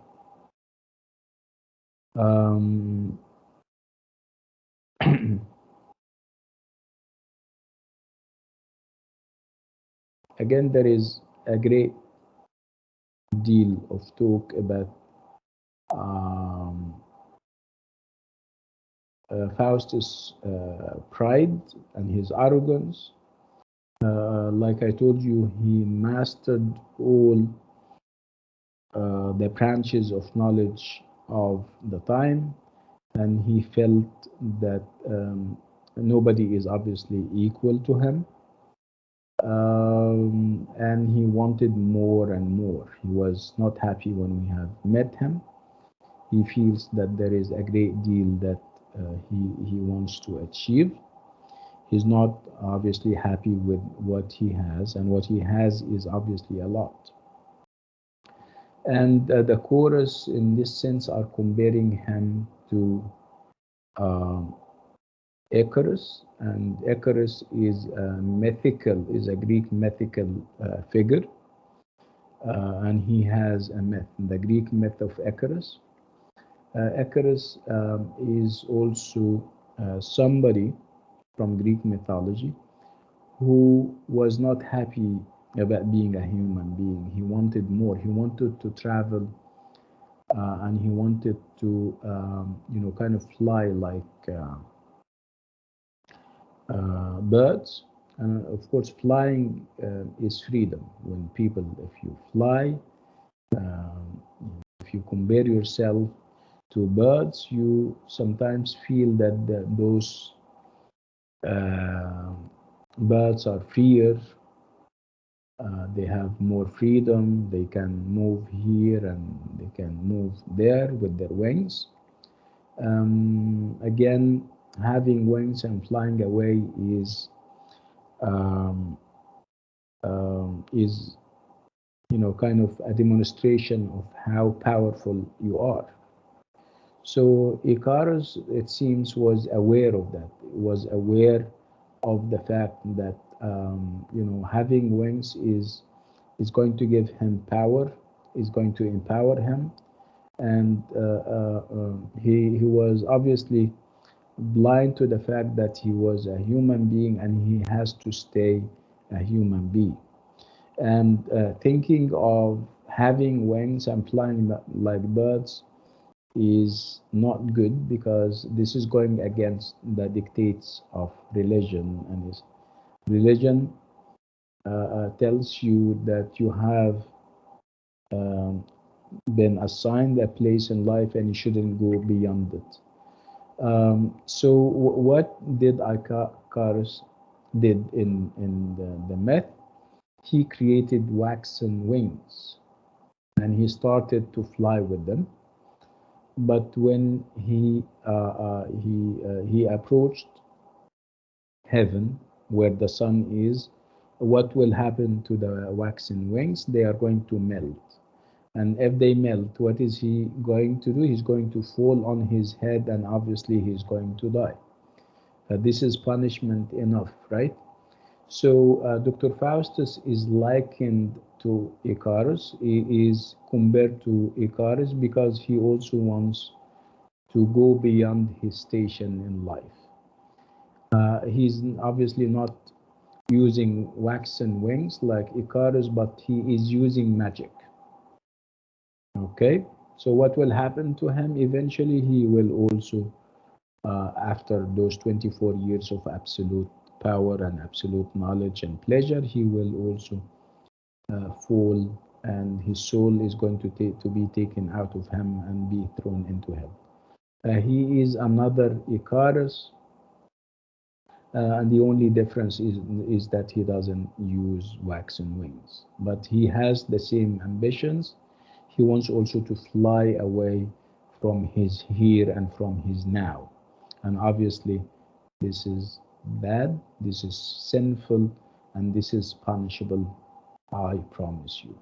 Again, there is a great deal of talk about Faustus' pride and his arrogance. Like I told you, he mastered all the branches of knowledge of the time. and he felt that nobody is obviously equal to him, and he wanted more and more. He was not happy when we have met him. He feels that there is a great deal that he wants to achieve. He's not obviously happy with what he has, and what he has is obviously a lot. And the chorus, in this sense, are comparing him to um, Icarus, and Icarus is a Greek mythical figure, and he has a myth, the Greek myth of Icarus. Icarus is also somebody from Greek mythology who was not happy about being a human being. He wanted more. He wanted to travel, and he wanted to, kind of fly like birds. And of course, flying is freedom. When people, if you fly, um, if you compare yourself to birds, you sometimes feel that those uh, birds are freer. They have more freedom. They can move here and they can move there with their wings. Again, having wings and flying away um, is kind of a demonstration of how powerful you are. So Icarus, it seems, was aware of that. Was aware of the fact that having wings is going to give him power, is going to empower him, and he was obviously blind to the fact that he was a human being and he has to stay a human being. And thinking of having wings and flying like birds is not good, because this is going against the dictates of religion, and religion tells you that you have um, been assigned a place in life and you shouldn't go beyond it. So what did Icarus did in the myth? He created waxen wings and he started to fly with them. But when he approached heaven, where the sun is, what will happen to the waxen wings? They are going to melt. And if they melt, what is he going to do? He's going to fall on his head, and obviously he's going to die. This is punishment enough, right? So Dr. Faustus is likened to Icarus. He is compared to Icarus because he also wants to go beyond his station in life. He's obviously not using waxen wings like Icarus, but he is using magic. Okay, so what will happen to him? Eventually, he will also, after those 24 years of absolute power and absolute knowledge and pleasure, he will also fall, and his soul is going to be taken out of him and be thrown into hell. He is another Icarus, and the only difference is that he doesn't use waxen wings, but he has the same ambitions. He wants also to fly away from his here and from his now. And obviously, this is bad, this is sinful, and this is punishable, I promise you.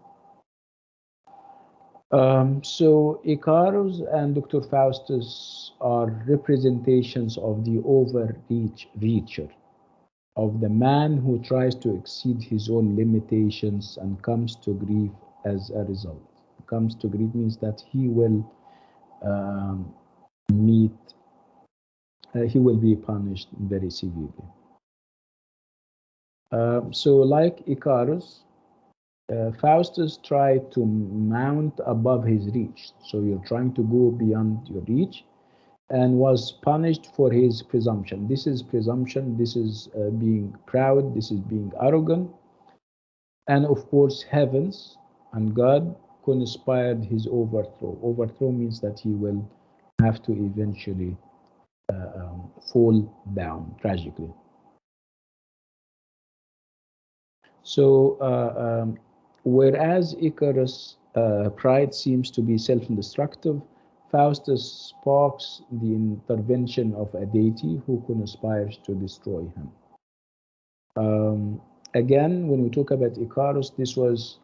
So Icarus and Dr. Faustus are representations of the overreacher, of the man who tries to exceed his own limitations and comes to grief as a result. Comes to grief means that he will um, meet, he will be punished very severely. So like Icarus, Faustus tried to mount above his reach. So you're trying to go beyond your reach, and was punished for his presumption. This is presumption, this is being proud, this is being arrogant. And of course, heavens and God conspired his overthrow. Overthrow means that he will have to eventually fall down tragically. So, whereas Icarus' pride seems to be self-destructive, Faustus sparks the intervention of a deity who conspires to destroy him. Again, when we talk about Icarus, this was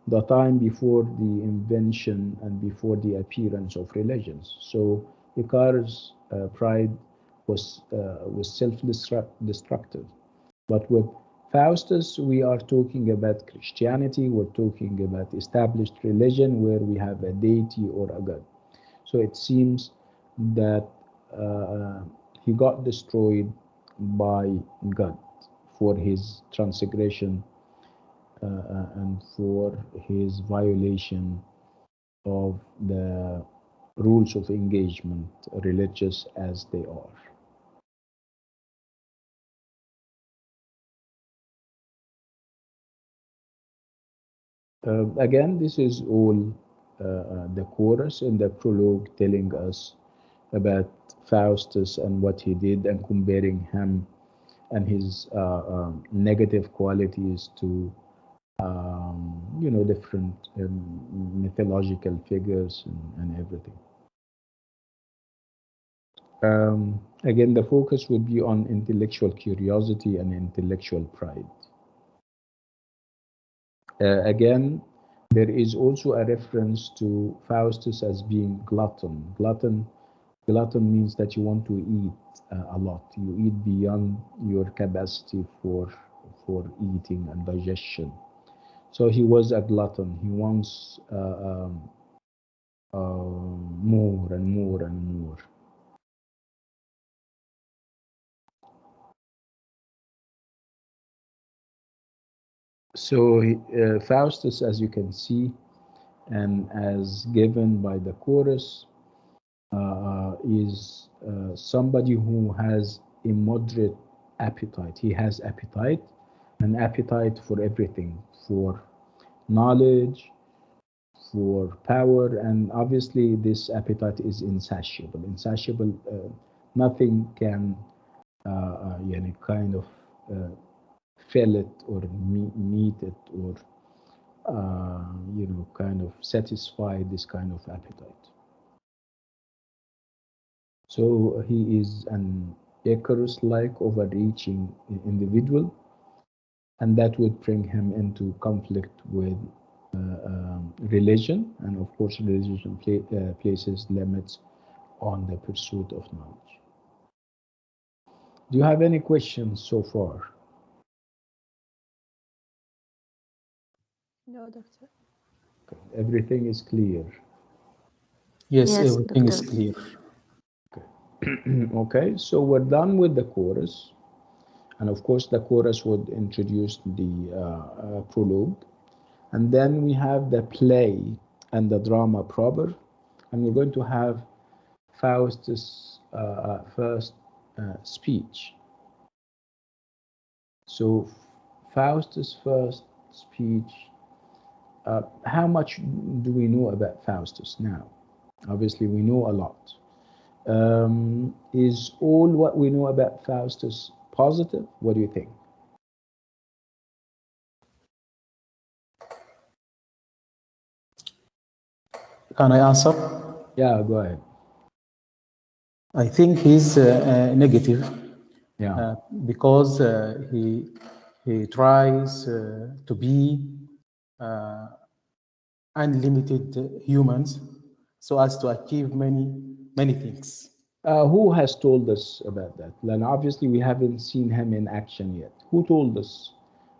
the time before the invention and before the appearance of religions. So Icarus' pride was self-destructive. But with Faustus, we are talking about Christianity, we're talking about established religion where we have a deity or a god. So it seems that he got destroyed by God for his transgression and for his violation of the rules of engagement, religious as they are. Again, this is all the chorus in the prologue telling us about Faustus and what he did and comparing him and his negative qualities to different mythological figures and everything. Again, the focus would be on intellectual curiosity and intellectual pride. Again, there is also a reference to Faustus as being glutton. Glutton means that you want to eat a lot. You eat beyond your capacity for eating and digestion. So he was a glutton. He wants more and more and more. So Faustus, as you can see, and as given by the chorus, is somebody who has immoderate appetite. He has appetite, an appetite for everything, for knowledge, for power, and obviously this appetite is insatiable. Insatiable, nothing can kind of fill it or meet it or kind of satisfy this kind of appetite. So he is an Icarus-like overreaching individual, and that would bring him into conflict with religion, and of course religion places limits on the pursuit of knowledge. Do you have any questions so far?
No, doctor.
Okay. Everything is clear.
Yes,
Yes,
everything is
doctor.
clear.
Okay, so we're done with the chorus. And of course, the chorus would introduce the prologue. And then we have the play and the drama proper. And we're going to have Faustus' first speech. So Faustus' first speech, how much do we know about Faustus now? Obviously, we know a lot. Is all what we know about Faustus positive? What do you think?
Can I answer?
Yeah, go ahead.
I think he's negative
Yeah.
because he tries to be uh, unlimited humans so as to achieve many things.
Who has told us about that? And obviously, we haven't seen him in action yet. Who told us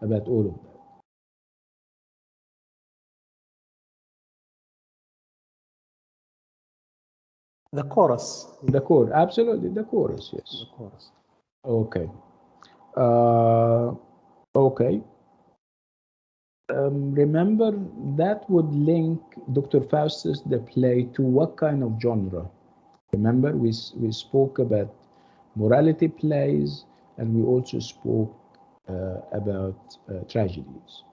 about all of that?
The chorus.
The chorus, absolutely, the chorus, yes.
The chorus.
Okay. Okay. Remember, that would link Dr. Faustus, the play, to what kind of genre? Remember, we spoke about morality plays, and we also spoke about tragedies.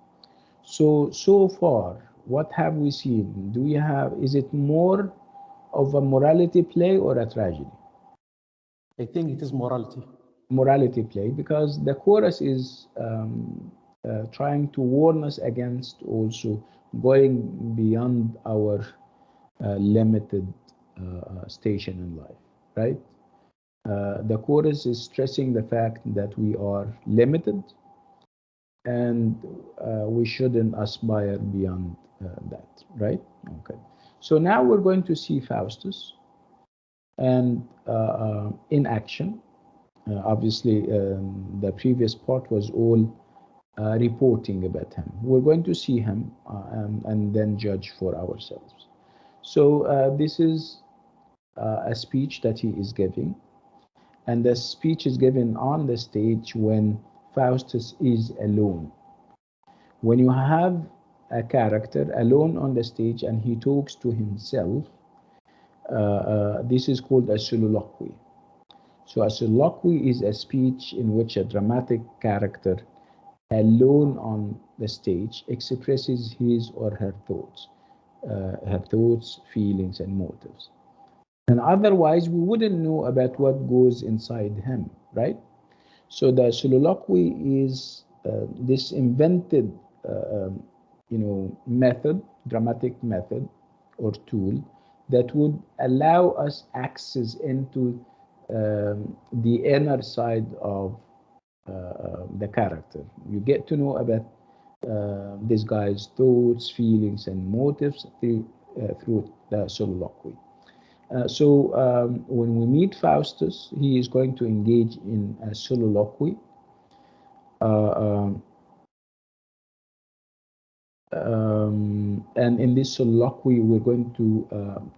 So far, what have we seen? Do we have, is it more of a morality play or a tragedy?
I think it is morality.
Morality play, because the chorus is trying to warn us against also going beyond our limited station in life, right? The chorus is stressing the fact that we are limited and we shouldn't aspire beyond that, right? Okay. So now we're going to see Faustus and in action. Obviously, the previous part was all reporting about him. We're going to see him and then judge for ourselves. So this is a speech that he is giving, and the speech is given on the stage when Faustus is alone. When you have a character alone on the stage and he talks to himself, this is called a soliloquy. So a soliloquy is a speech in which a dramatic character alone on the stage expresses his or her thoughts, feelings, and motives. And otherwise, we wouldn't know about what goes inside him, right? So the soliloquy is this invented, method, dramatic method or tool that would allow us access into the inner side of the character. You get to know about this guy's thoughts, feelings, and motives through the soliloquy. When we meet Faustus, he is going to engage in a soliloquy. And in this soliloquy, we're going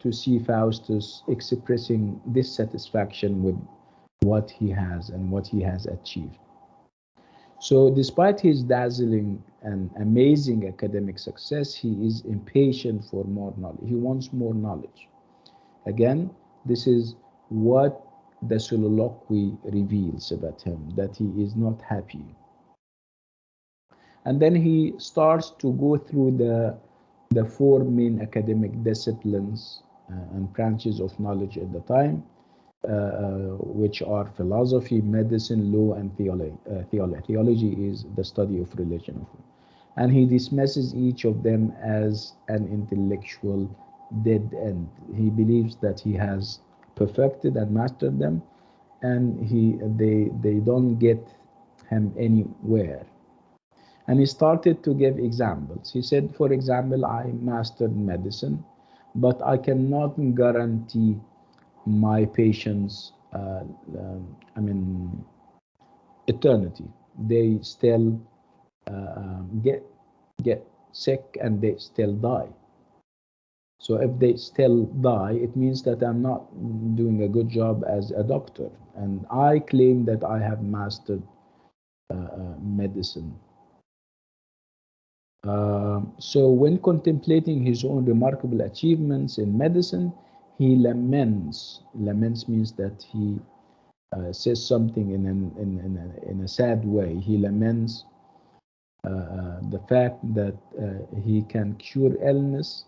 to see Faustus expressing dissatisfaction with what he has and what he has achieved. So despite his dazzling and amazing academic success, he is impatient for more knowledge. He wants more knowledge. Again, this is what the soliloquy reveals about him, that he is not happy. And then he starts to go through the four main academic disciplines and branches of knowledge at the time, which are philosophy, medicine, law, and theology. Theology is the study of religion. And he dismisses each of them as an intellectual dead end. He believes that he has perfected and mastered them, and they don't get him anywhere. And he started to give examples. He said, for example, I mastered medicine, but I cannot guarantee my patients, eternity. They still get sick and they still die. So if they still die, it means that I'm not doing a good job as a doctor. And I claim that I have mastered medicine. So when contemplating his own remarkable achievements in medicine, he laments. Laments means that he says something in a sad way. He laments the fact that he can cure illness,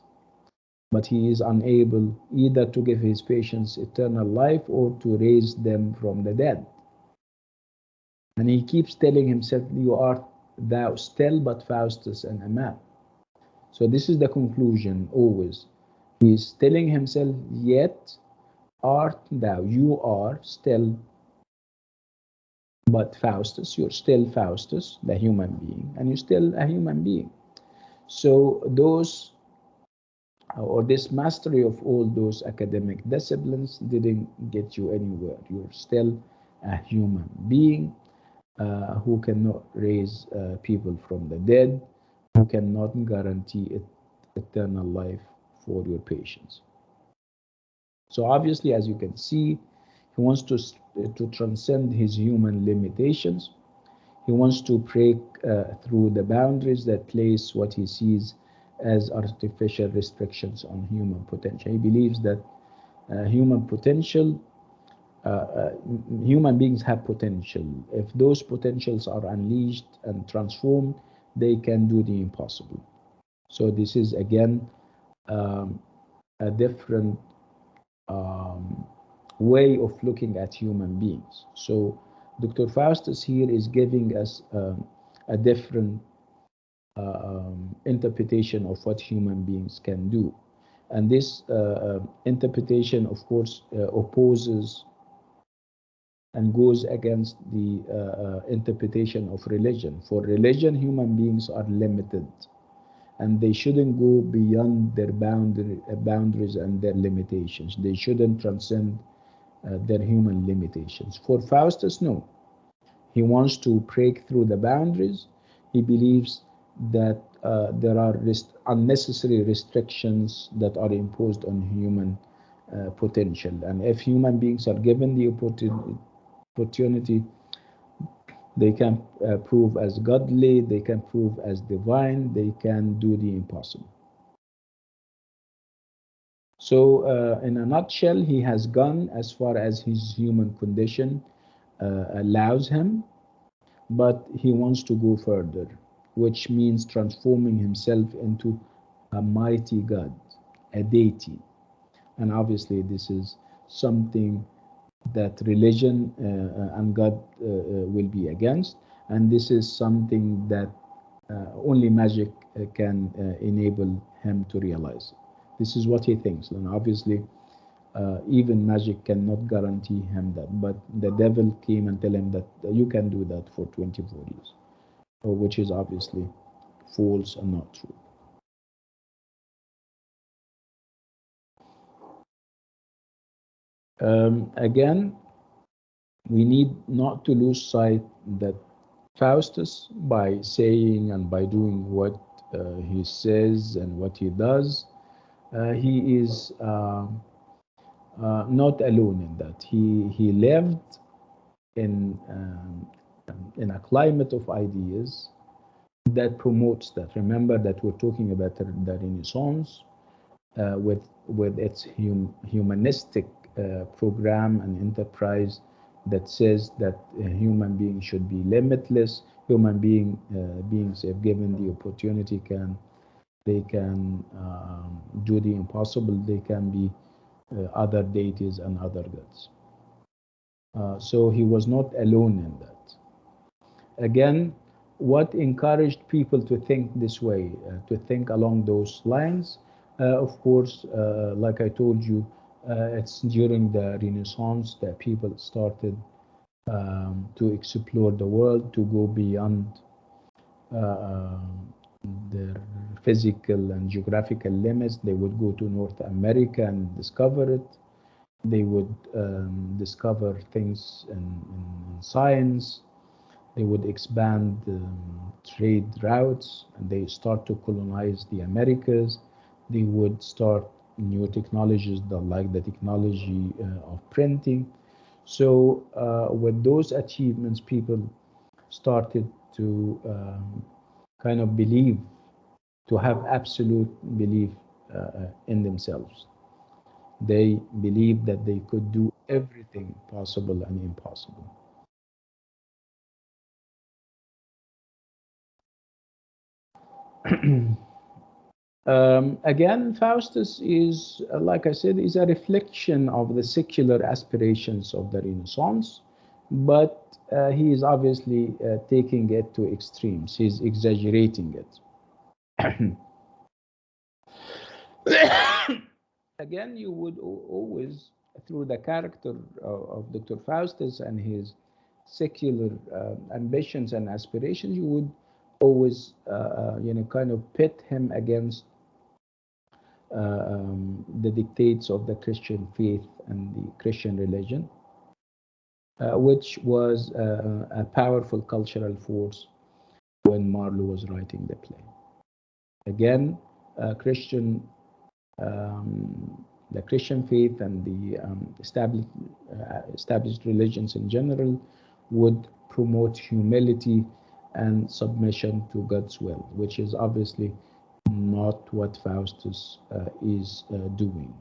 but he is unable either to give his patients eternal life or to raise them from the dead. And he keeps telling himself, you are thou still but Faustus and a man. So this is the conclusion always. He is telling himself, yet art thou, you are still but Faustus, you're still Faustus, the human being, and you're still a human being. So those, or this mastery of all those academic disciplines didn't get you anywhere. You're still a human being who cannot raise people from the dead, who cannot guarantee eternal life for your patients. So obviously, as you can see, he wants to transcend his human limitations. He wants to break through the boundaries that place what he sees as artificial restrictions on human potential. He believes that human beings have potential. If those potentials are unleashed and transformed, they can do the impossible. So this is again a different way of looking at human beings. So Dr. Faustus here is giving us a different interpretation of what human beings can do. And this interpretation, of course, opposes and goes against the interpretation of religion. For religion, human beings are limited, and they shouldn't go beyond their boundaries and their limitations. They shouldn't transcend their human limitations. For Faustus, no. He wants to break through the boundaries. He believes that there are unnecessary restrictions that are imposed on human potential. And if human beings are given the opportunity, they can prove as godly, they can prove as divine, they can do the impossible. So in a nutshell, he has gone as far as his human condition allows him, but he wants to go further, which means transforming himself into a mighty God, a deity. And obviously this is something that religion and God will be against, and this is something that only magic can enable him to realize. This is what he thinks, and obviously even magic cannot guarantee him that, but the devil came and tell him that you can do that for 24 years, which is obviously false and not true. Again, we need not to lose sight that Faustus, by saying and by doing what he says and what he does, he is not alone in that. He lived in a climate of ideas that promotes that. Remember that we're talking about the Renaissance with its humanistic program and enterprise that says that human beings should be limitless. Human beings, if given the opportunity, can do the impossible. They can be other deities and other gods. So he was not alone in that. Again, what encouraged people to think this way, to think along those lines? Of course, like I told you, it's during the Renaissance that people started to explore the world, to go beyond their physical and geographical limits. They would go to North America and discover it. They would discover things in science. They would expand trade routes, and they start to colonize the Americas. They would start new technologies like the technology of printing. So with those achievements, people started to kind of believe, to have absolute belief in themselves. They believed that they could do everything possible and impossible. Again, Faustus is, like I said, is a reflection of the secular aspirations of the Renaissance, but he is obviously taking it to extremes. He's exaggerating it. Again, you would always, through the character of Dr. Faustus and his secular ambitions and aspirations, you would always, kind of pit him against the dictates of the Christian faith and the Christian religion, which was a powerful cultural force when Marlowe was writing the play. Again, the Christian faith and the established religions in general would promote humility and submission to God's will, which is obviously not what Faustus is doing.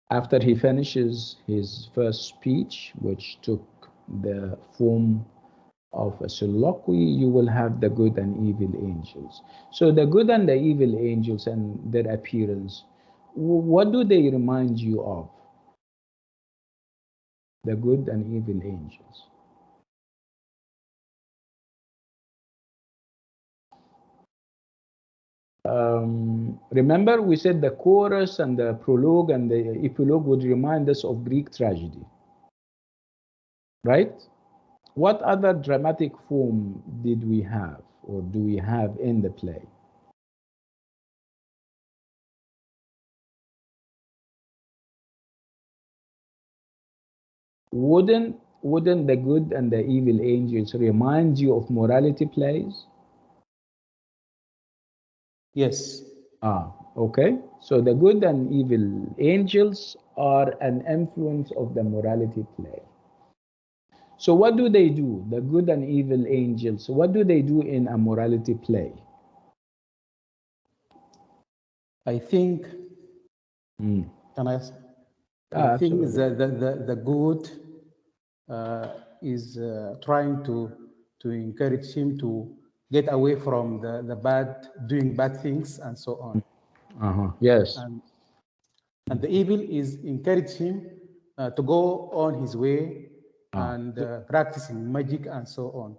After he finishes his first speech, which took the form of a soliloquy, you will have the good and evil angels. So the good and the evil angels and their appearance, what do they remind you of? The good and evil angels. Remember, we said the chorus and the prologue and the epilogue would remind us of Greek tragedy, right? What other dramatic form did we have or do we have in the play? Wouldn't the good and the evil angels remind you of morality plays?
Yes.
Okay. So the good and evil angels are an influence of the morality play. So what do they do? The good and evil angels, what do they do in a morality play?
I think, can I think
Absolutely.
the good is trying to encourage him to get away from the bad, doing bad things and so on.
Yes.
And the evil is encourage him to go on his way and practicing magic and so on.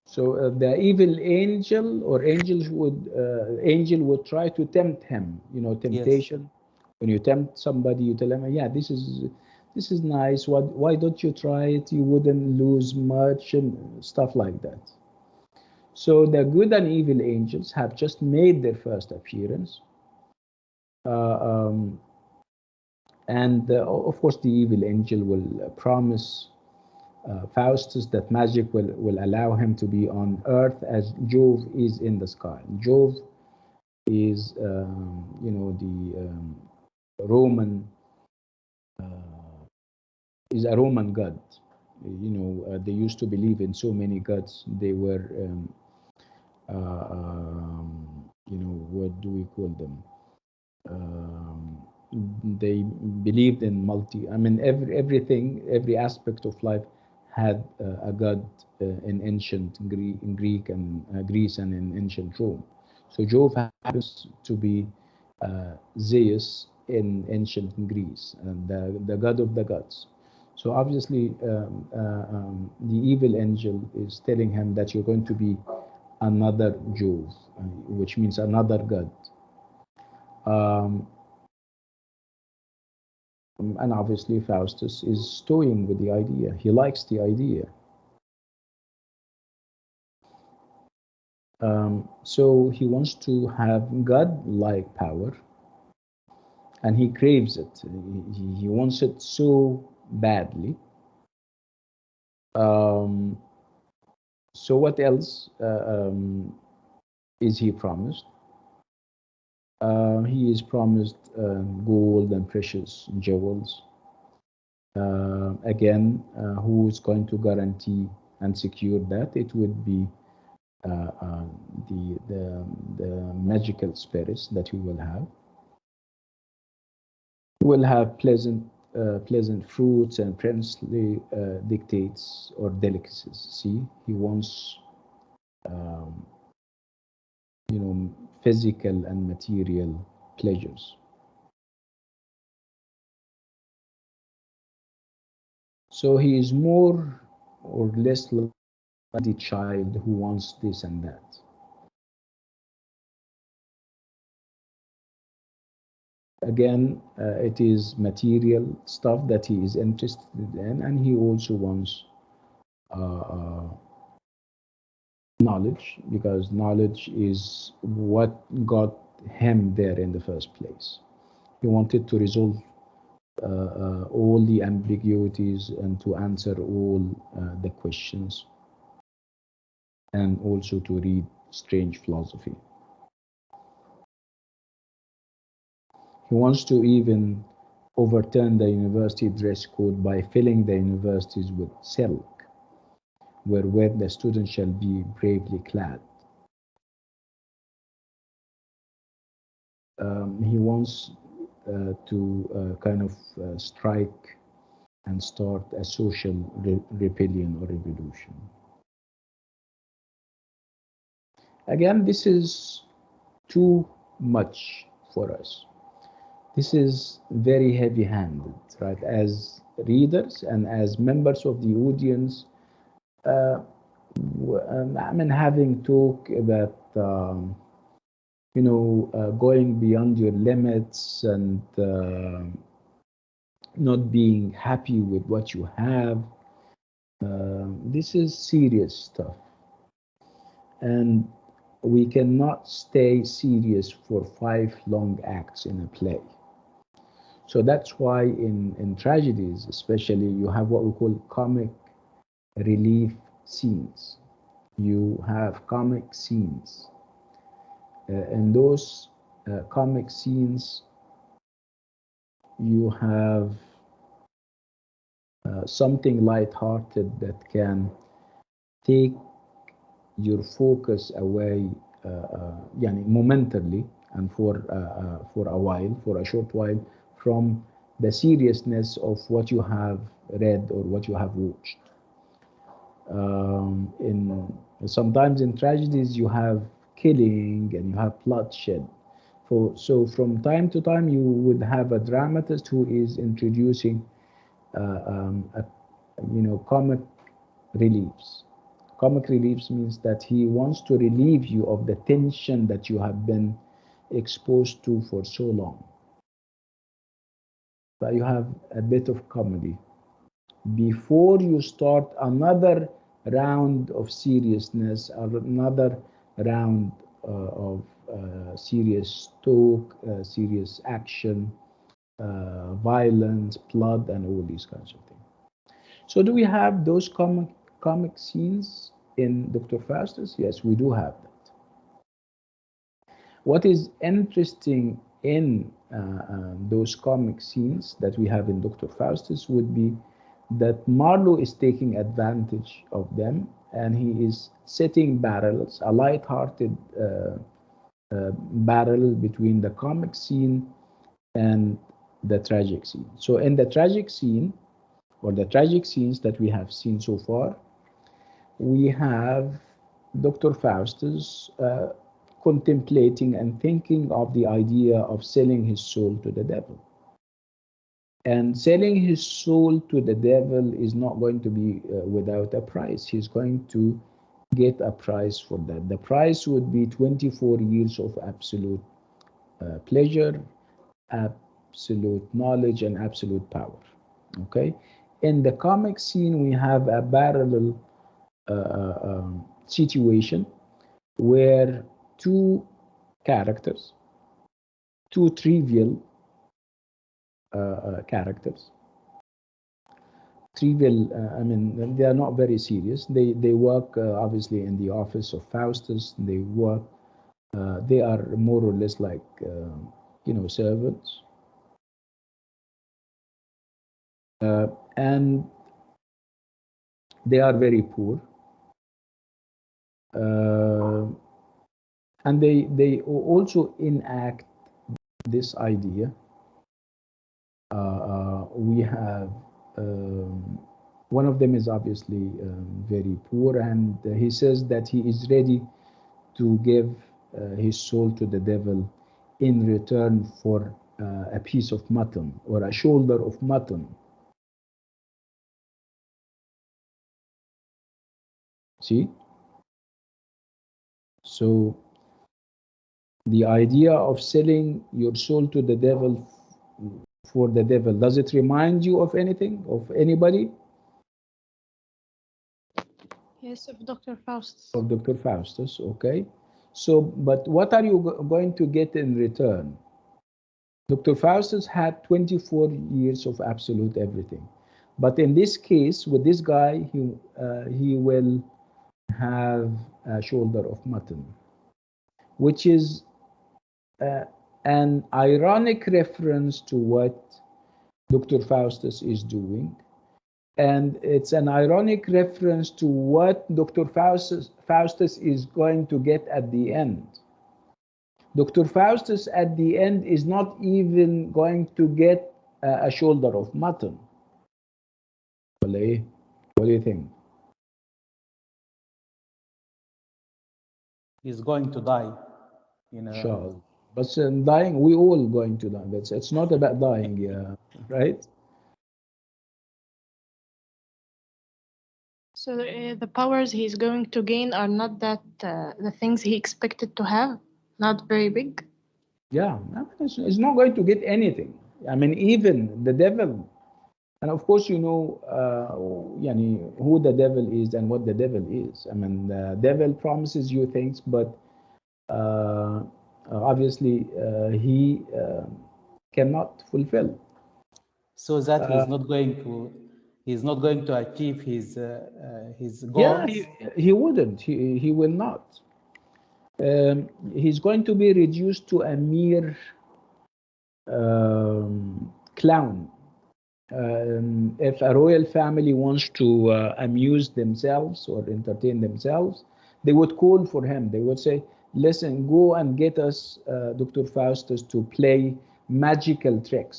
So the evil angel or angel would try to tempt him. You know,
Yes.
temptation. When you tempt somebody, you tell them, "Yeah, this is nice. Why don't you try it? You wouldn't lose much," and stuff like that. So the good and evil angels have just made their first appearance, uh, um, and of course, the evil angel will promise Faustus that magic will allow him to be on earth as Jove is in the sky. Jove is, the Roman, is a Roman god. They used to believe in so many gods. They were, what do we call them? They believed in I mean, every aspect of life had a god in ancient Greek and Greece and in ancient Rome. So Jove happens to be Zeus in ancient Greece, and the god of the gods. So obviously, the evil angel is telling him that you're going to be another Jove, which means another god. Um, and obviously, Faustus is toying with the idea. He likes the idea. So he wants to have God-like power, and he craves it. He wants it so badly. Um, so what else is he promised? He is promised gold and precious jewels. Again, who is going to guarantee and secure that? It would be uh, uh, the magical spirits that we will have. We will have pleasant fruits and princely dictates or delicacies. See, he wants um, physical and material pleasures. So he is more or less like the child who wants this and that. Again, it is material stuff that he is interested in, and he also wants uh, uh, knowledge, because knowledge is what got him there in the first place. He wanted to resolve all the ambiguities and to answer all the questions, and also to read strange philosophy. He wants to even overturn the university dress code by filling the universities with silk, wherewith the students shall be bravely clad. He wants to kind of strike and start a social rebellion or revolution. Again, this is too much for us. This is very heavy-handed, right? As readers and as members of the audience, I mean, having talk about, going beyond your limits and not being happy with what you have. This is serious stuff. And we cannot stay serious for 5 long acts in a play. So that's why in tragedies, especially, you have what we call comic relief scenes. You have comic scenes. In those comic scenes, you have something light-hearted that can take your focus away momentarily and for a while, for a short while, from the seriousness of what you have read or what you have watched. Sometimes in tragedies you have killing and you have bloodshed. So from time to time you would have a dramatist who is introducing comic reliefs. Comic reliefs means that he wants to relieve you of the tension that you have been exposed to for so long. But you have a bit of comedy before you start another round of seriousness, or another round of serious talk, serious action, violence, blood, and all these kinds of things. So do we have those comic scenes in Dr. Faustus? Yes, we do have that. What is interesting in those comic scenes that we have in Dr. Faustus would be that Marlowe is taking advantage of them, and he is setting parallels, a light-hearted parallel between the comic scene and the tragic scene. So in the tragic scene, or the tragic scenes that we have seen so far, we have Dr. Faustus contemplating and thinking of the idea of selling his soul to the devil. And selling his soul to the devil is not going to be without a price. He's going to get a price for that. The price would be 24 years of absolute pleasure, absolute knowledge, and absolute power. Okay? In the comic scene, we have a parallel situation where two characters, two trivial characters, I mean, they are not very serious. They work obviously in the office of Faustus. They work. They are more or less like servants. And they are very poor. And they also enact this idea. We have one of them is obviously very poor, and he says that he is ready to give his soul to the devil in return for a piece of mutton or a shoulder of mutton. See? So the idea of selling your soul to the devil for the devil, does it remind you of anything, of anybody?
Yes, of Dr. Faustus.
Of Dr. Faustus, okay. So, but what are you going to get in return? Dr. Faustus had 24 years of absolute everything. But in this case, with this guy, he will have a shoulder of mutton, which is an ironic reference to what Dr. Faustus is doing. And it's an ironic reference to what Dr. Faustus is going to get at the end. Dr. Faustus at the end is not even going to get a shoulder of mutton. ولا ايه? What do you think?
He's going to die. You know.
Inshallah. But dying, we all going to die. But it's not about dying, yeah, right?
So the powers he's going to gain are not that the things he expected to have, not very big.
Yeah, I mean, it's not going to get anything. I mean, even the devil, and of course, you know, yani, who the devil is and what the devil is. I mean, the devil promises you things, but obviously he cannot fulfill.
So that
Uh,
he's not going to achieve his
yeah,
goals.
he wouldn't. He will not. He's going to be reduced to a mere clown. If a royal family wants to amuse themselves or entertain themselves, they would call for him. They would say, listen, go and get us Dr. Faustus to play magical tricks.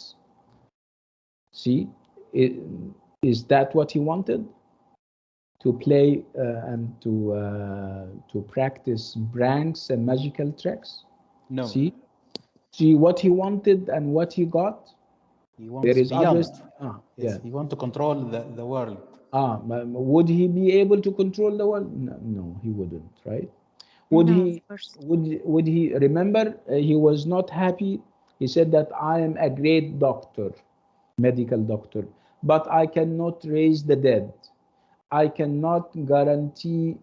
See, is that what he wanted? To play and to practice pranks and magical tricks?
No.
See what he wanted and what he got?
He wants
There is
beyond.
obvious.
Yes,
Yeah.
he wants to control the world.
Would he be able to control the world? No, he wouldn't, right? Would
No,
he?
of course.
Would he? Remember, he was not happy. He said that I am a great doctor, medical doctor, but I cannot raise the dead. I cannot guarantee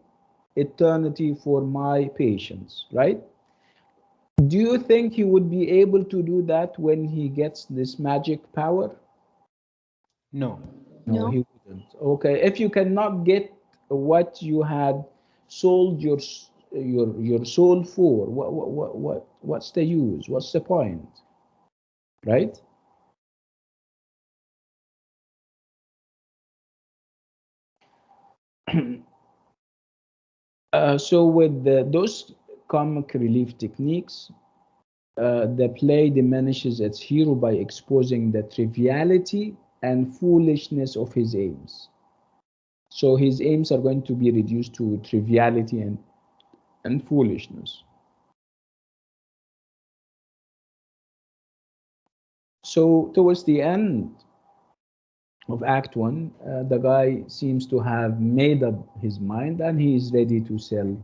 eternity for my patients, right? Do you think he would be able to do that when he gets this magic power?
No.
No,
No.
he wouldn't. Okay, if you cannot get what you had sold your soul for, what's the use? What's the point? Right? So with those comic relief techniques, the play diminishes its hero by exposing the triviality and foolishness of his aims. So his aims are going to be reduced to triviality and foolishness. So towards the end of Act 1, the guy seems to have made up his mind and he is ready to sell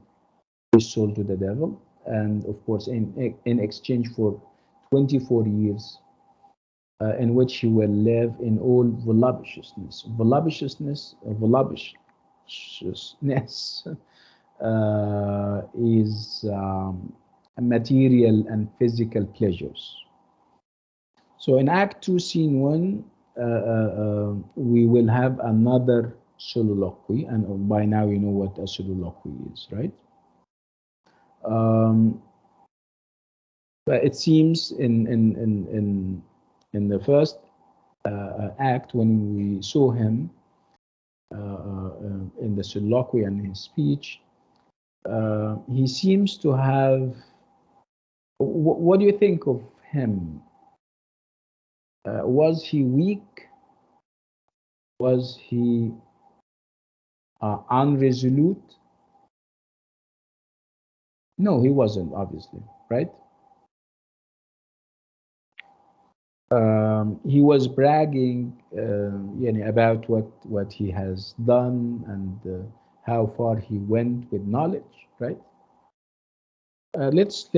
his soul to the devil. And of course, in exchange for 24 years in which he will live in all voluptuousness. Voluptuousness is material and physical pleasures. So in Act 2, Scene 1, we will have another soliloquy, and by now you know what a soliloquy is, right? But it seems in the first act, when we saw him in the soliloquy and his speech, he seems to have. What do you think of him? Was he weak? Was he unresolute? No, he wasn't, obviously, right? He was bragging about what he has done and how far he went with knowledge, right? Let's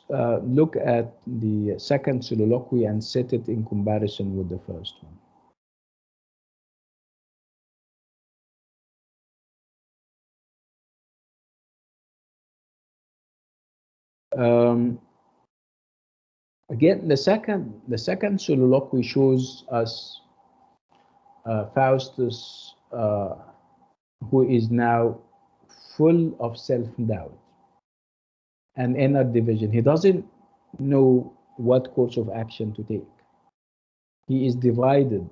look at the second soliloquy and set it in comparison with the first one. Again, the second soliloquy shows us Faustus, who is now full of self-doubt and inner division. He doesn't know what course of action to take. He is divided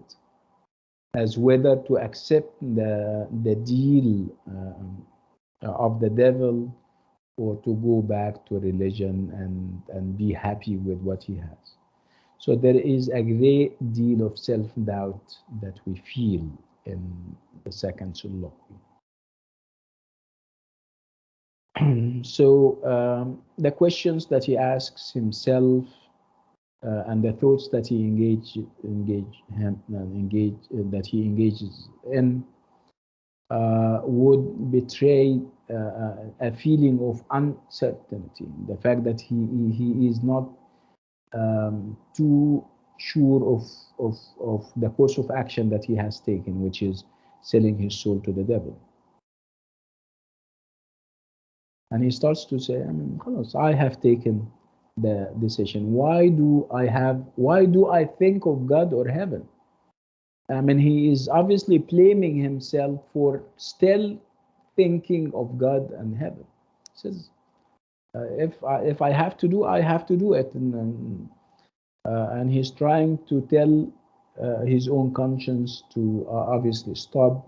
as whether to accept the deal of the devil or to go back to religion and be happy with what he has. So there is a great deal of self-doubt that we feel in the second soliloquy. So the questions that he asks himself and the thoughts that he engages in would betray a feeling of uncertainty. The fact that he is not too sure of the course of action that he has taken, which is selling his soul to the devil. And he starts to say, I have taken the decision. Why do I think of God or heaven? He is obviously blaming himself for still thinking of God and heaven. He says, if I have to do, I have to do it. And he's trying to tell his own conscience to obviously stop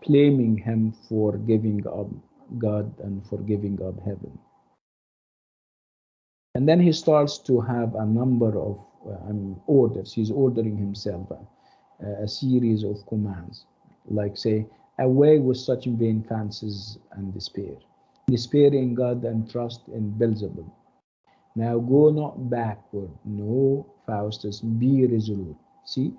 blaming him for giving up God and for giving up heaven. And then he starts to have a number of orders. He's ordering himself a series of commands, like say, away with such vain fancies and despair. Despair in God and trust in Beelzebub. Now go not backward. No, Faustus, be resolute. See,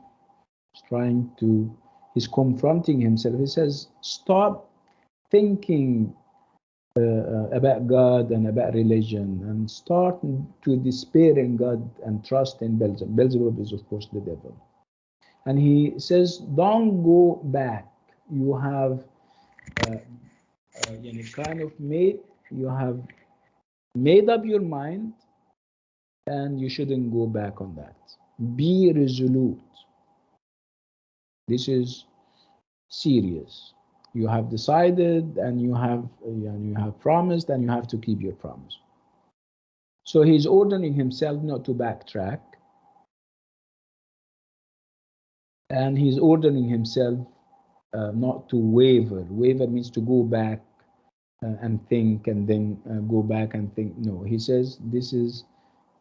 he's confronting himself. He says, stop thinking about God and about religion and start to despair in God and trust in Beelzebub. Beelzebub is, of course, the devil. And he says, don't go back. You have you have made up your mind and you shouldn't go back on that. Be resolute. This is serious. You have decided and you have promised and you have to keep your promise. So he's ordering himself not to backtrack. And he's ordering himself not to waver. Waver means to go back and think and then go back and think. No, he says this is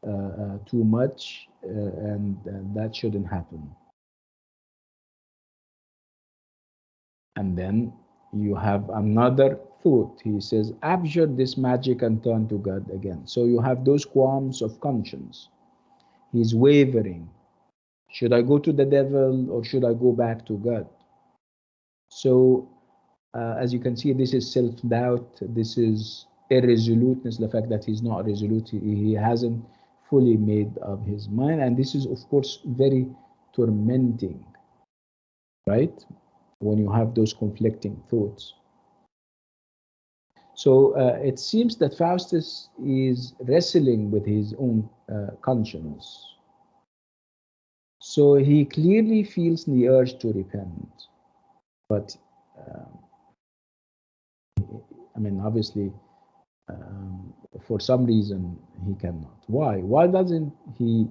too much and that shouldn't happen. And then you have another thought. He says, abjure this magic and turn to God again. So you have those qualms of conscience. He's wavering. Should I go to the devil or should I go back to God? So as you can see, this is self-doubt. This is irresoluteness, the fact that he's not resolute. He hasn't fully made up his mind. And this is, of course, very tormenting, right? When you have those conflicting thoughts. So it seems that Faustus is wrestling with his own conscience. So he clearly feels the urge to repent. But, obviously, for some reason, he cannot. Why? Why doesn't he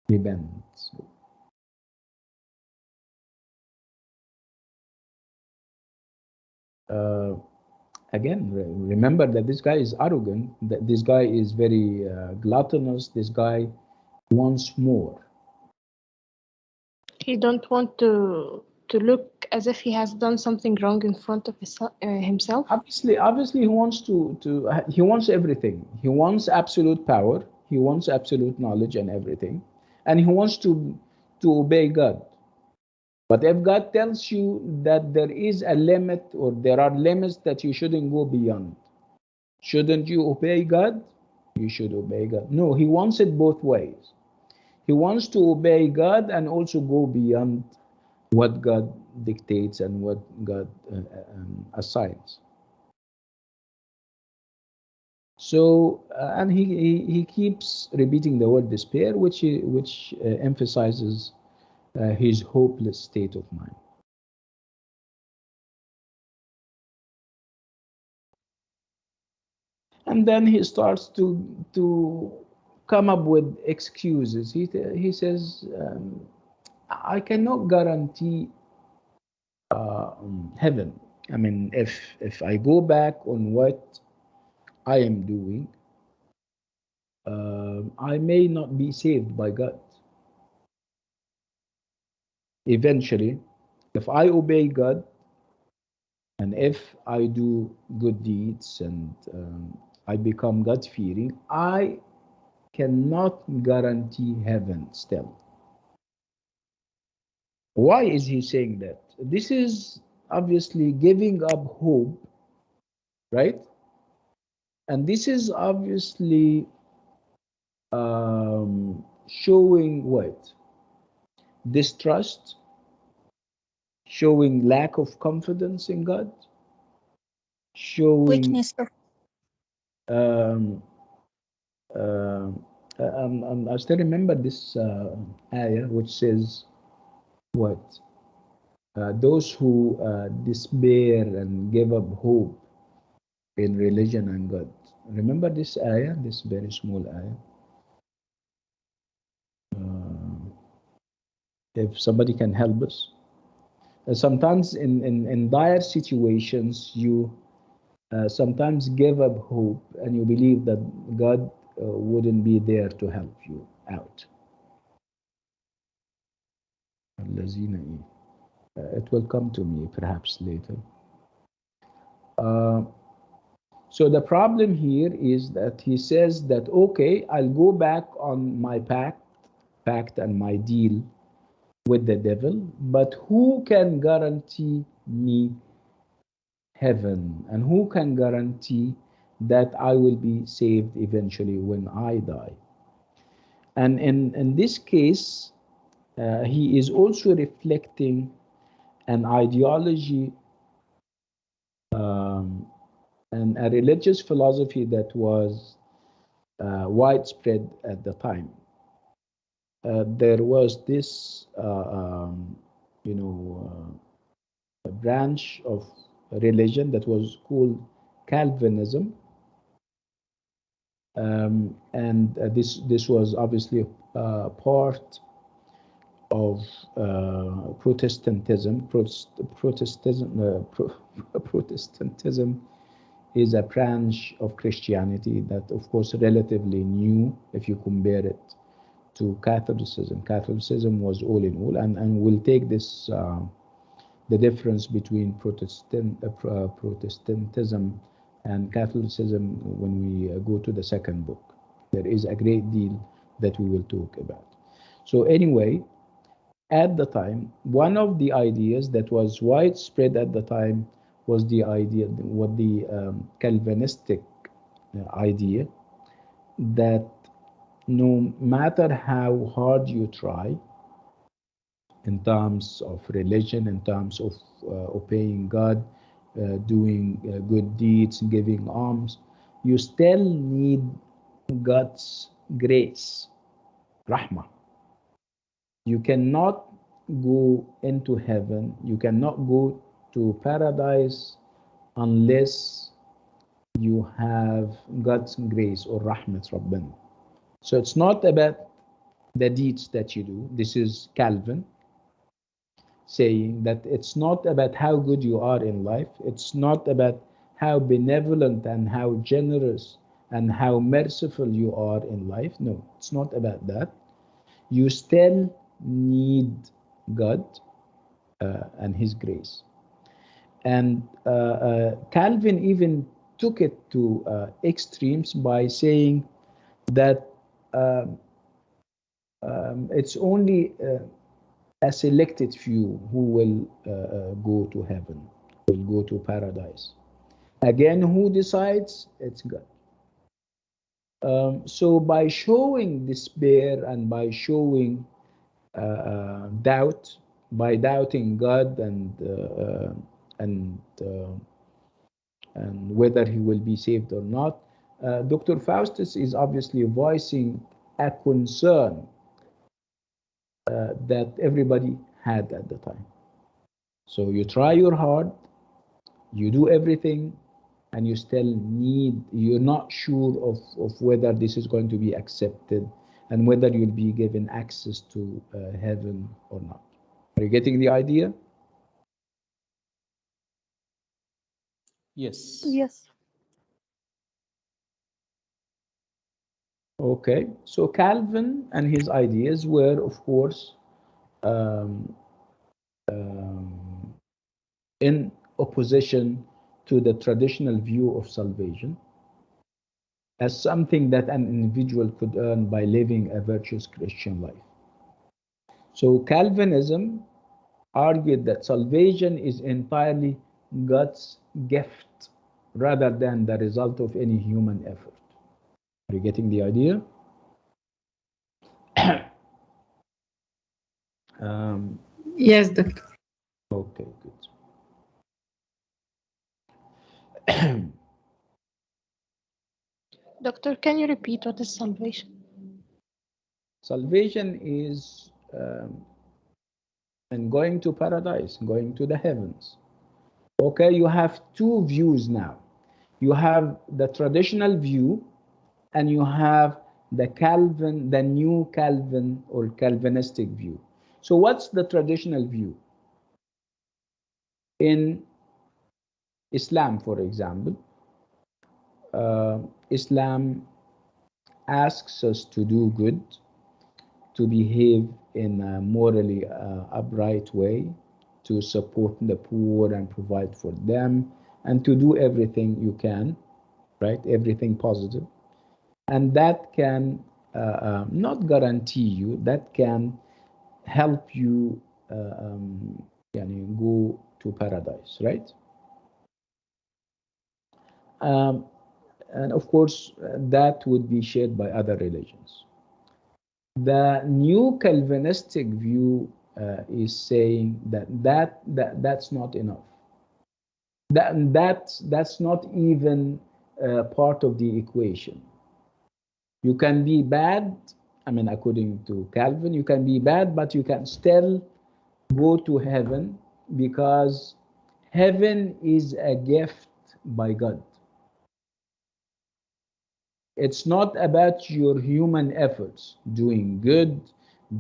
repent? Again, remember that this guy is arrogant, that this guy is very gluttonous, this guy wants more.
He don't want to look as if he has done something wrong in front of himself.
Obviously, he wants he wants everything. He wants absolute power. He wants absolute knowledge and everything, and he wants to obey God. But if God tells you that there is a limit or there are limits that you shouldn't go beyond, shouldn't you obey God? You should obey God. No, he wants it both ways. He wants to obey God and also go beyond what God dictates and what God assigns. So, and he keeps repeating the word despair, which emphasizes his hopeless state of mind. And then he starts to come up with excuses. He says, I cannot guarantee heaven. If I go back on what I am doing, I may not be saved by God. Eventually, If I obey God, and if I do good deeds and I become God-fearing, I cannot guarantee heaven still. Why is he saying that? This is obviously giving up hope, right? And this is obviously showing what? Distrust, showing lack of confidence in God, showing
Weakness of
um, I still remember this ayah which says what? Those who despair and give up hope in religion and God. Remember this ayah, this very small ayah? If somebody can help us. Sometimes in dire situations, you sometimes give up hope and you believe that God wouldn't be there to help you out. It will come to me perhaps later. So the problem here is that he says that, okay, I'll go back on my pact and my deal with the devil, but who can guarantee me heaven? And who can guarantee that I will be saved eventually when I die? And in this case, he is also reflecting an ideology and a religious philosophy that was widespread at the time. There was this, a branch of religion that was called Calvinism, and this was obviously part of Protestantism. Protestantism is a branch of Christianity that, of course, relatively new if you compare it to Catholicism. Catholicism was all in all, and we'll take this the difference between Protestantism and Catholicism when we go to the second book. There is a great deal that we will talk about. So anyway, at the time, one of the ideas that was widespread at the time was the idea, what the Calvinistic idea, that no matter how hard you try, in terms of religion, in terms of obeying God, doing good deeds, giving alms, you still need God's grace, rahmah. You cannot go into heaven, you cannot go to paradise unless you have God's grace or rahmat Rabbana. So it's not about the deeds that you do. This is Calvin saying that it's not about how good you are in life. It's not about how benevolent and how generous and how merciful you are in life. No, it's not about that. You still need God and His grace. And Calvin even took it to extremes by saying that it's only a selected few who will go to heaven, will go to paradise. Again, who decides? It's God. So by showing despair and by showing doubt, by doubting God and whether he will be saved or not, Dr. Faustus is obviously voicing a concern that everybody had at the time. So you try your hard, you do everything, and you still you're not sure of whether this is going to be accepted and whether you'll be given access to heaven or not. Are you getting the idea?
Yes.
yes.
Okay, so Calvin and his ideas were, of course, in opposition to the traditional view of salvation as something that an individual could earn by living a virtuous Christian life. So Calvinism argued that salvation is entirely God's gift rather than the result of any human effort. Are you getting the idea?
Yes, Doctor.
Okay, good.
Doctor, can you repeat what is salvation?
Salvation is and going to paradise, going to the heavens. Okay, you have two views now. You have the traditional view, and you have the new Calvin or Calvinistic view. So what's the traditional view? In Islam, for example, Islam asks us to do good, to behave in a morally upright way, to support the poor and provide for them, and to do everything you can, right? Everything positive. And that can not guarantee you, that can help you go to paradise, right? And of course, that would be shared by other religions. The new Calvinistic view is saying that's not enough. That's not even part of the equation. You can be bad, I mean, according to Calvin, you can be bad, but you can still go to heaven because heaven is a gift by God. It's not about your human efforts, doing good,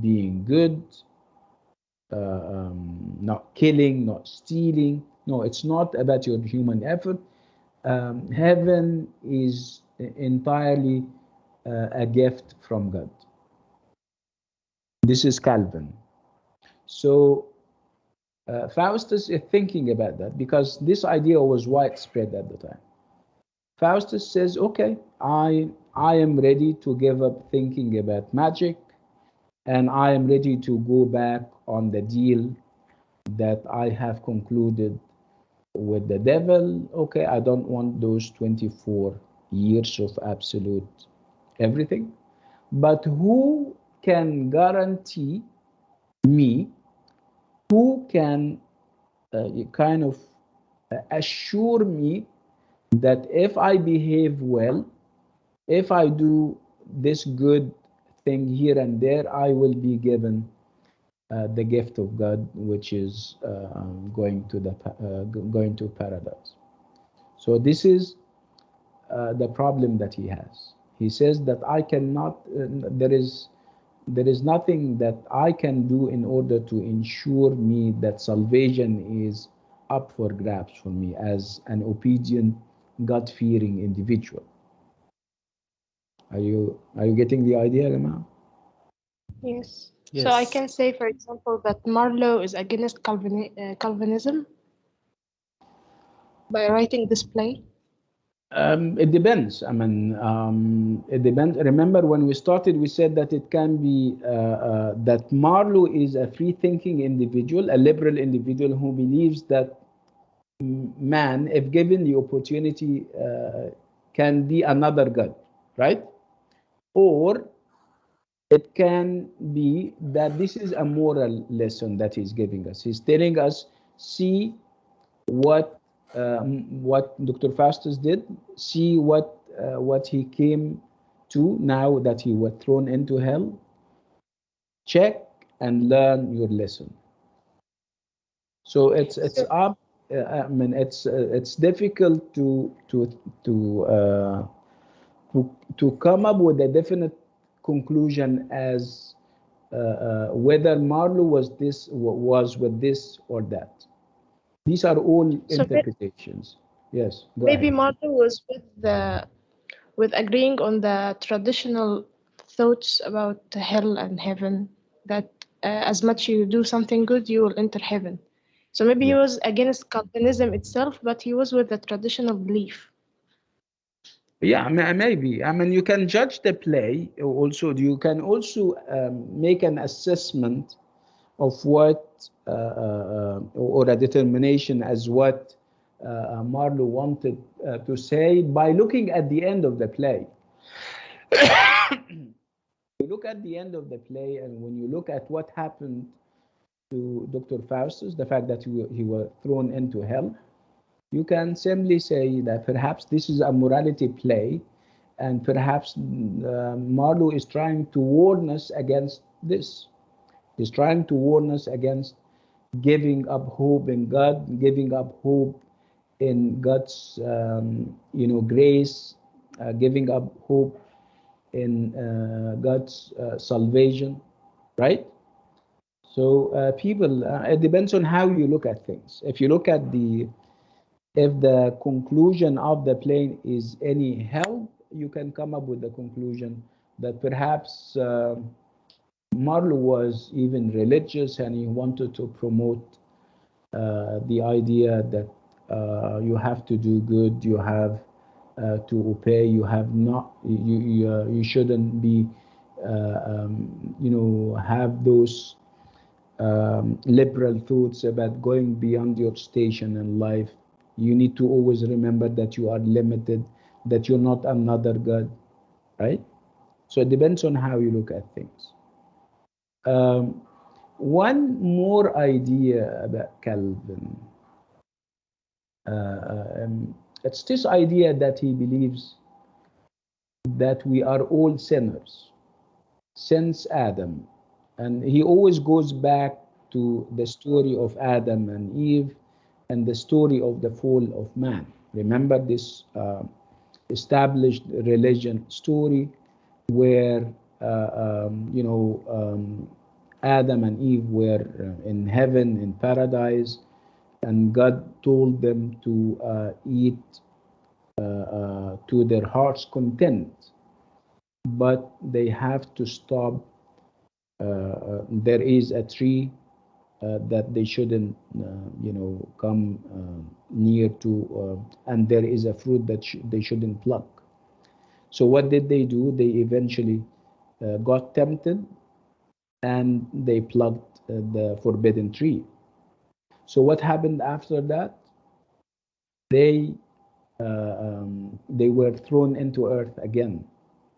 being good, not killing, not stealing. No, it's not about your human effort. Heaven is entirely a gift from God. This is Calvin. So Faustus is thinking about that because this idea was widespread at the time. Faustus says, okay, I am ready to give up thinking about magic, and I am ready to go back on the deal that I have concluded with the devil. Okay, I don't want those 24 years of absolute everything. But who can guarantee me, who can kind of assure me that if I behave well, if I do this good thing here and there, I will be given the gift of God, which is going to paradise. So this is the problem that he has. He says that I cannot. There is nothing that I can do in order to ensure me that salvation is up for grabs for me as an obedient, God-fearing individual. Are you getting the idea, Lama?
Yes.
Yes.
So I can say, for example, that Marlowe is against Calvinism by writing this play.
It depends. I mean, it depends. Remember, when we started, we said that it can be that Marlowe is a free-thinking individual, a liberal individual who believes that man, if given the opportunity, can be another God, right? Or it can be that this is a moral lesson that he's giving us. He's telling us, see what Dr. Faustus did, see what he came to now that he was thrown into hell. Check and learn your lesson. So it's up. I mean, it's difficult to come up with a definite conclusion as whether Marlowe was with this or that. These are all interpretations. Yes, go
Maybe
ahead.
Marlowe was with agreeing on the traditional thoughts about hell and heaven, that as much you do something good, you will enter heaven. So maybe he
Yeah.
was against Calvinism itself, but he was with the traditional belief.
Yeah, maybe. I mean, you can judge the play. Also, you can also make an assessment of what or a determination as what Marlowe wanted to say by looking at the end of the play. You look at the end of the play, and when you look at what happened to Dr. Faustus, the fact that he was thrown into hell, you can simply say that perhaps this is a morality play, and perhaps Marlowe is trying to warn us against this. He's trying to warn us against giving up hope in God, giving up hope in God's, grace, giving up hope in God's salvation, right? So people, it depends on how you look at things. If you look at if the conclusion of the play is any help, you can come up with the conclusion that perhaps Marlowe was even religious and he wanted to promote the idea that you have to do good, you have to obey, you have not, you shouldn't be, have those liberal thoughts about going beyond your station in life. You need to always remember that you are limited, that you're not another God, right? So it depends on how you look at things. One more idea about Calvin. It's this idea that he believes that we are all sinners since Adam. And he always goes back to the story of Adam and Eve and the story of the fall of man. Remember this established religion story where, Adam and Eve were in heaven, in paradise, and God told them to eat to their heart's content, but they have to stop. There is a tree that they shouldn't, come near to, and there is a fruit that they shouldn't pluck. So what did they do? They eventually got tempted, and they plucked the forbidden tree. So what happened after that? They they were thrown into earth again.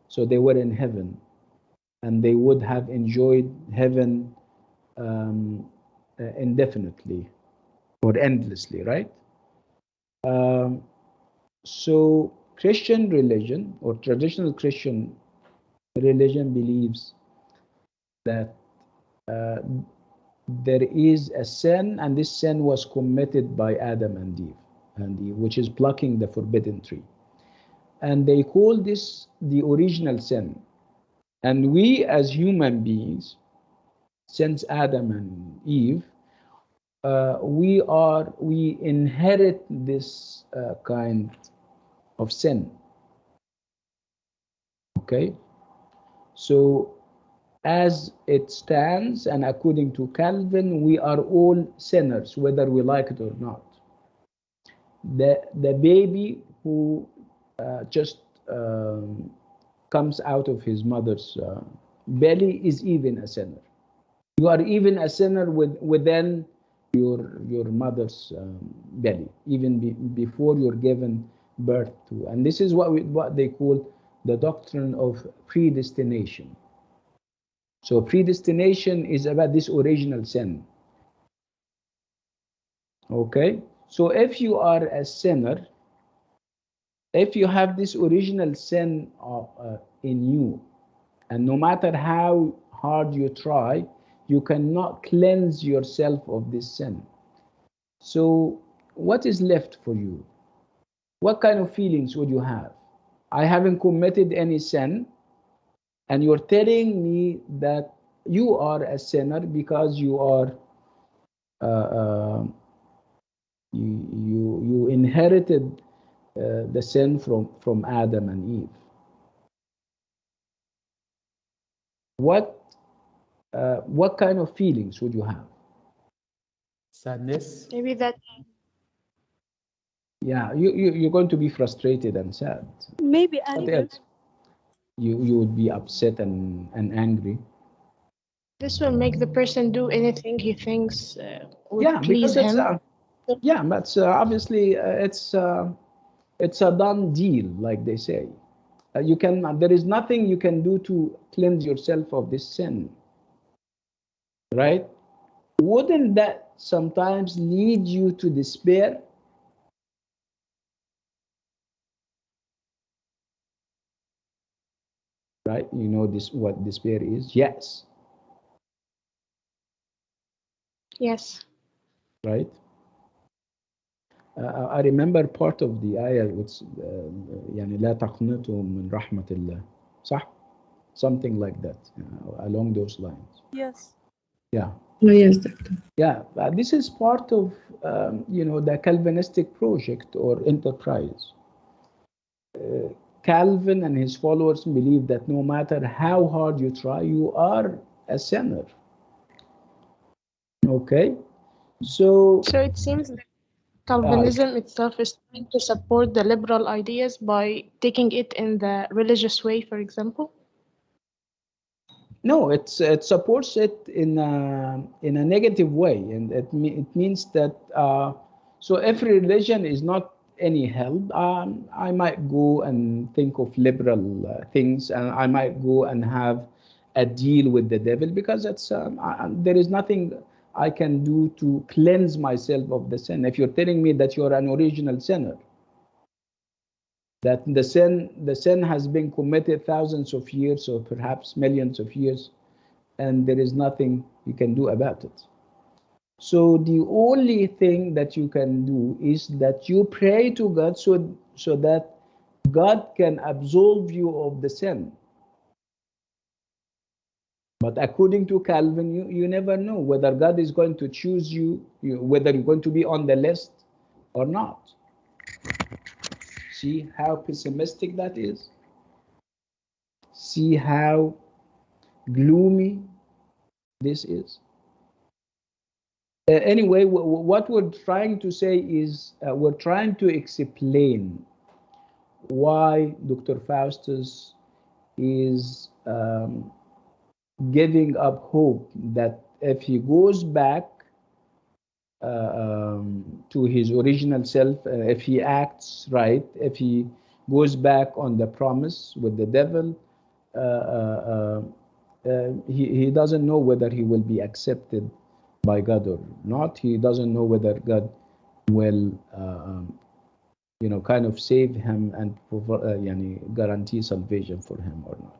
So they were in heaven, and they would have enjoyed heaven indefinitely or endlessly, right? Um, so Christian religion or traditional Christian religion believes that uh, there is a sin, and this sin was committed by Adam and Eve, which is plucking the forbidden tree. And they call this the original sin. And we as human beings, since Adam and Eve, we inherit this kind of sin. Okay, so as it stands, and according to Calvin, we are all sinners, whether we like it or not. The baby who just comes out of his mother's belly is even a sinner. You are even a sinner within your mother's belly, even before you're given birth to. And this is what they call the doctrine of predestination. So predestination is about this original sin. Okay? So if you are a sinner, if you have this original sin in you, and no matter how hard you try, you cannot cleanse yourself of this sin. So what is left for you? What kind of feelings would you have? I haven't committed any sin, and you're telling me that you are a sinner because you are you inherited the sin from Adam and Eve. What kind of feelings would you have?
sadness.
Maybe that.
Yeah, you're going to be frustrated and sad.
Maybe
What
anger.
else? You would be upset and angry.
This will make the person do anything he thinks would
Yeah,
please
because it's
him.
yeah, but obviously it's a done deal, like they say. You can there is nothing you can do to cleanse yourself of this sin, right? Wouldn't that sometimes lead you to despair? Right? You know this what despair is? Yes.
Yes.
Right? I remember part of the ayah which يعني لا تقنطوا من رحمة الله. صح? Something like that, along those lines.
Yes.
Yeah.
Oh, yes, doctor.
Yeah, this is part of the Calvinistic project or enterprise. Calvin and his followers believe that no matter how hard you try, you are a sinner. Okay, so
it seems that Calvinism itself is trying to support the liberal ideas by taking it in the religious way, for example.
no, it supports it in a negative way, and it means that so if religion is not any help, I might go and think of liberal things, and I might go and have a deal with the devil because there is nothing I can do to cleanse myself of the sin. If you're telling me that you're an original sinner, that the sin has been committed thousands of years or perhaps millions of years, and there is nothing you can do about it. So the only thing that you can do is that you pray to God so that God can absolve you of the sin. But according to Calvin, you never know whether God is going to choose whether you're going to be on the list or not. See how pessimistic that is? See how gloomy this is? Anyway, what we're trying to say is we're trying to explain why Dr. Faustus is giving up hope that if he goes back to his original self, if he acts right, if he goes back on the promise with the devil, he doesn't know whether he will be accepted by God or not. He doesn't know whether God will kind of save him and guarantee salvation for him or not.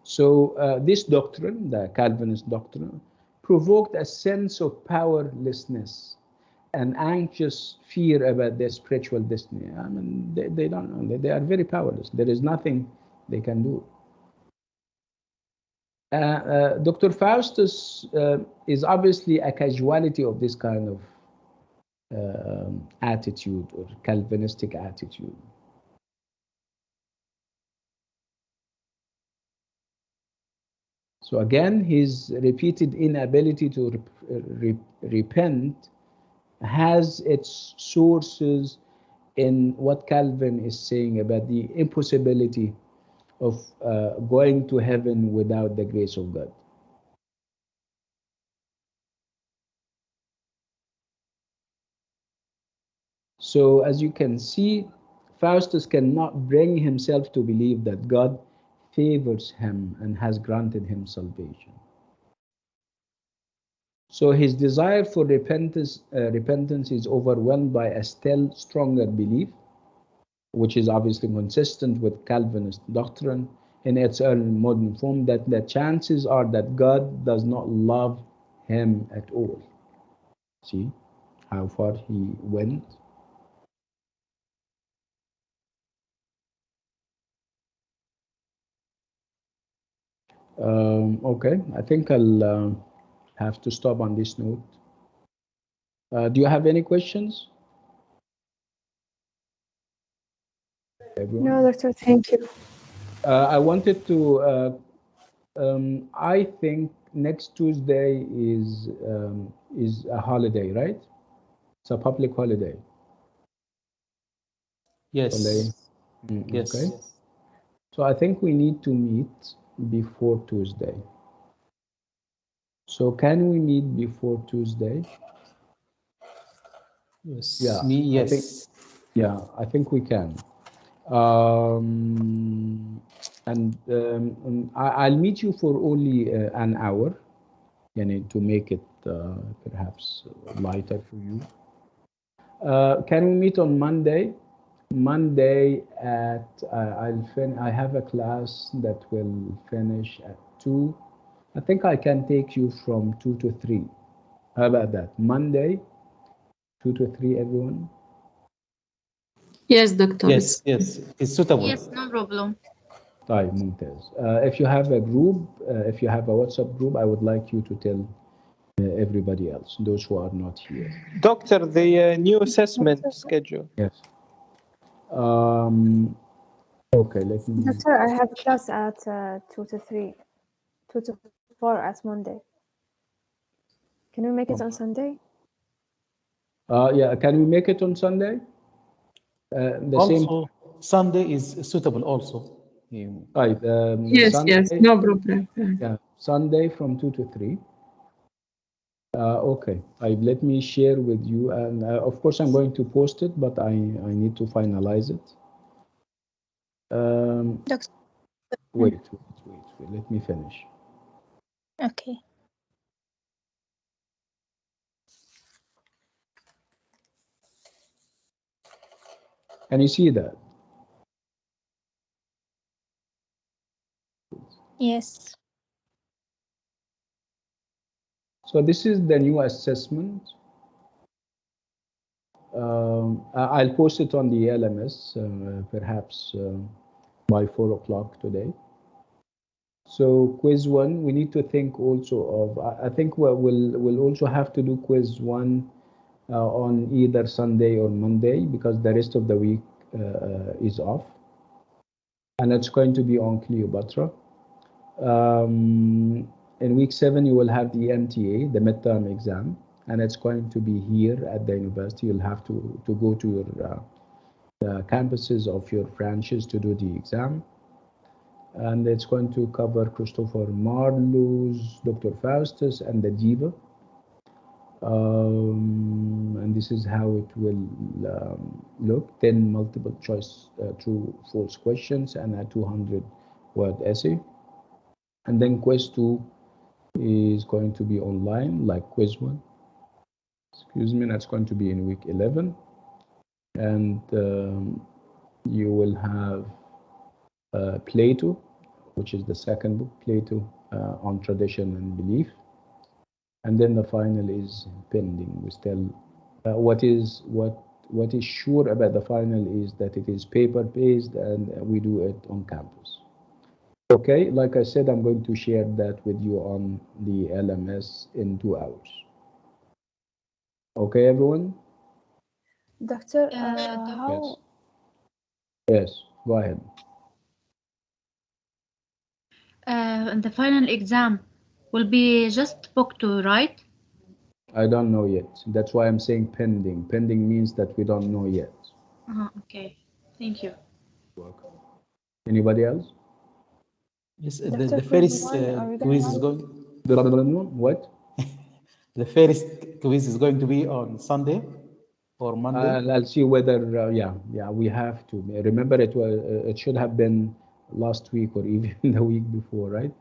So this doctrine, the Calvinist doctrine, provoked a sense of powerlessness and anxious fear about their spiritual destiny. I mean, they don't know. They are very powerless. There is nothing they can do. Dr. Faustus is obviously a casualty of this kind of attitude or Calvinistic attitude. So again, his repeated inability to repent has its sources in what Calvin is saying about the impossibility of going to heaven without the grace of God. So as you can see, Faustus cannot bring himself to believe that God favors him and has granted him salvation. So his desire for repentance is overwhelmed by a still stronger belief, which is obviously consistent with Calvinist doctrine in its early modern form, that the chances are that God does not love him at all. See how far he went? Okay, I think I'll have to stop on this note. Do you have any questions? Everyone?
No, doctor, thank you.
I wanted to, I think next Tuesday is a holiday, right? It's a public holiday.
Yes. Yes.
Okay. So I think we need to meet before Tuesday. So can we meet before Tuesday?
Yes.
Yeah,
Me, yes.
I think we can. I'll meet you for only an hour, to make it perhaps lighter for you. Can we meet on Monday? Monday at I have a class that will finish at 2. I think I can take you from 2 to 3. How about that? Monday, 2 to 3, everyone?
Yes, doctor.
Yes, yes. It's suitable.
Yes, no problem.
طيب ممتاز. If you have a group, if you have a WhatsApp group, I would like you to tell everybody else, those who are not here.
Doctor, the new assessment schedule.
Yes. Okay, let me.
Doctor, I have a class at 2 to 3, 2 to 4 at Monday. Can we make it on Sunday?
Yeah, can we make it on Sunday? The
Also,
same.
Sunday is suitable also.
Right.
Yes,
Sunday,
yes, no problem.
Yeah, Sunday from 2 to 3. Okay, let me share with you, and of course I'm going to post it, but I need to finalize it. Wait, let me finish.
Okay.
Can you see that?
Yes.
So this is the new assessment. I'll post it on the LMS perhaps by 4 o'clock today. So quiz 1, we need to think also of, I think we'll also have to do quiz 1 on either Sunday or Monday, because the rest of the week is off. And it's going to be on Cleopatra. In week 7, you will have the MTA, the midterm exam, and it's going to be here at the university. You'll have to go to your the campuses of your branches to do the exam. And it's going to cover Christopher Marlowe's Dr. Faustus and the Diva. And this is how it will look. 10 multiple choice true false questions and a 200-word essay. And then quiz 2 is going to be online, like quiz 1. Excuse me, that's going to be in week 11. And you will have Plato, which is the second book, Plato on tradition and belief. And then the final is pending. We still, what is sure about the final is that it is paper-based and we do it on campus. Okay, like I said, I'm going to share that with you on the LMS in 2 hours. Okay, everyone?
Doctor, how...
Yes, go ahead.
And the final exam will be just book 2, right?
I don't know yet. That's why I'm saying pending. Pending means that we don't know yet.
Okay, thank you.
Welcome. Anybody else?
Yes, the first quiz is going.
What?
The first quiz is going to be on Sunday or Monday.
I'll see whether we have to remember it should have been last week or even the week before, right?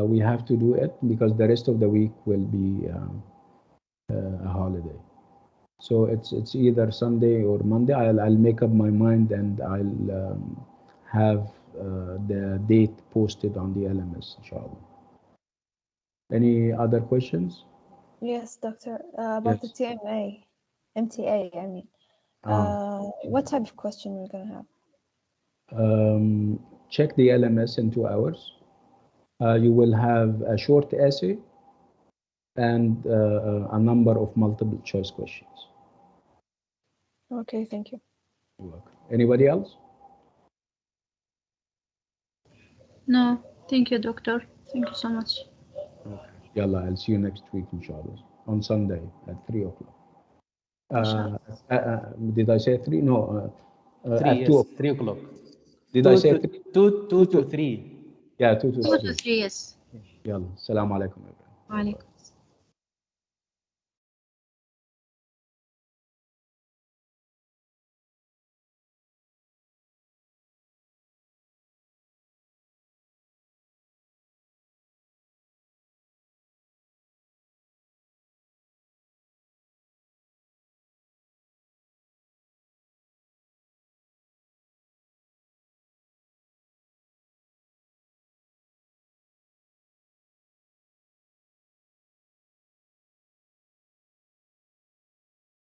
We have to do it because the rest of the week will be a holiday. So it's either Sunday or Monday. I'll make up my mind and I'll have the date posted on the LMS, inshallah. Any other questions?
Yes, doctor. About the MTA, I mean. What type of question we're gonna have?
Check the LMS in 2 hours. You will have a short essay and a number of multiple choice questions.
Okay, thank you.
You're welcome. Anybody else?
No, thank you, doctor. Thank you so much.
Okay. Yalla, I'll see you next week, inshallah, on Sunday at 3 o'clock. Did I say 3? No,
3,
at
yes,
2 o'clock.
3 o'clock.
Did I say 3?
2 to 3.
Yeah, 2 to
2 to
3.
3, yes.
Yalla, Assalamu alaikum, everyone.
Wa alaikum.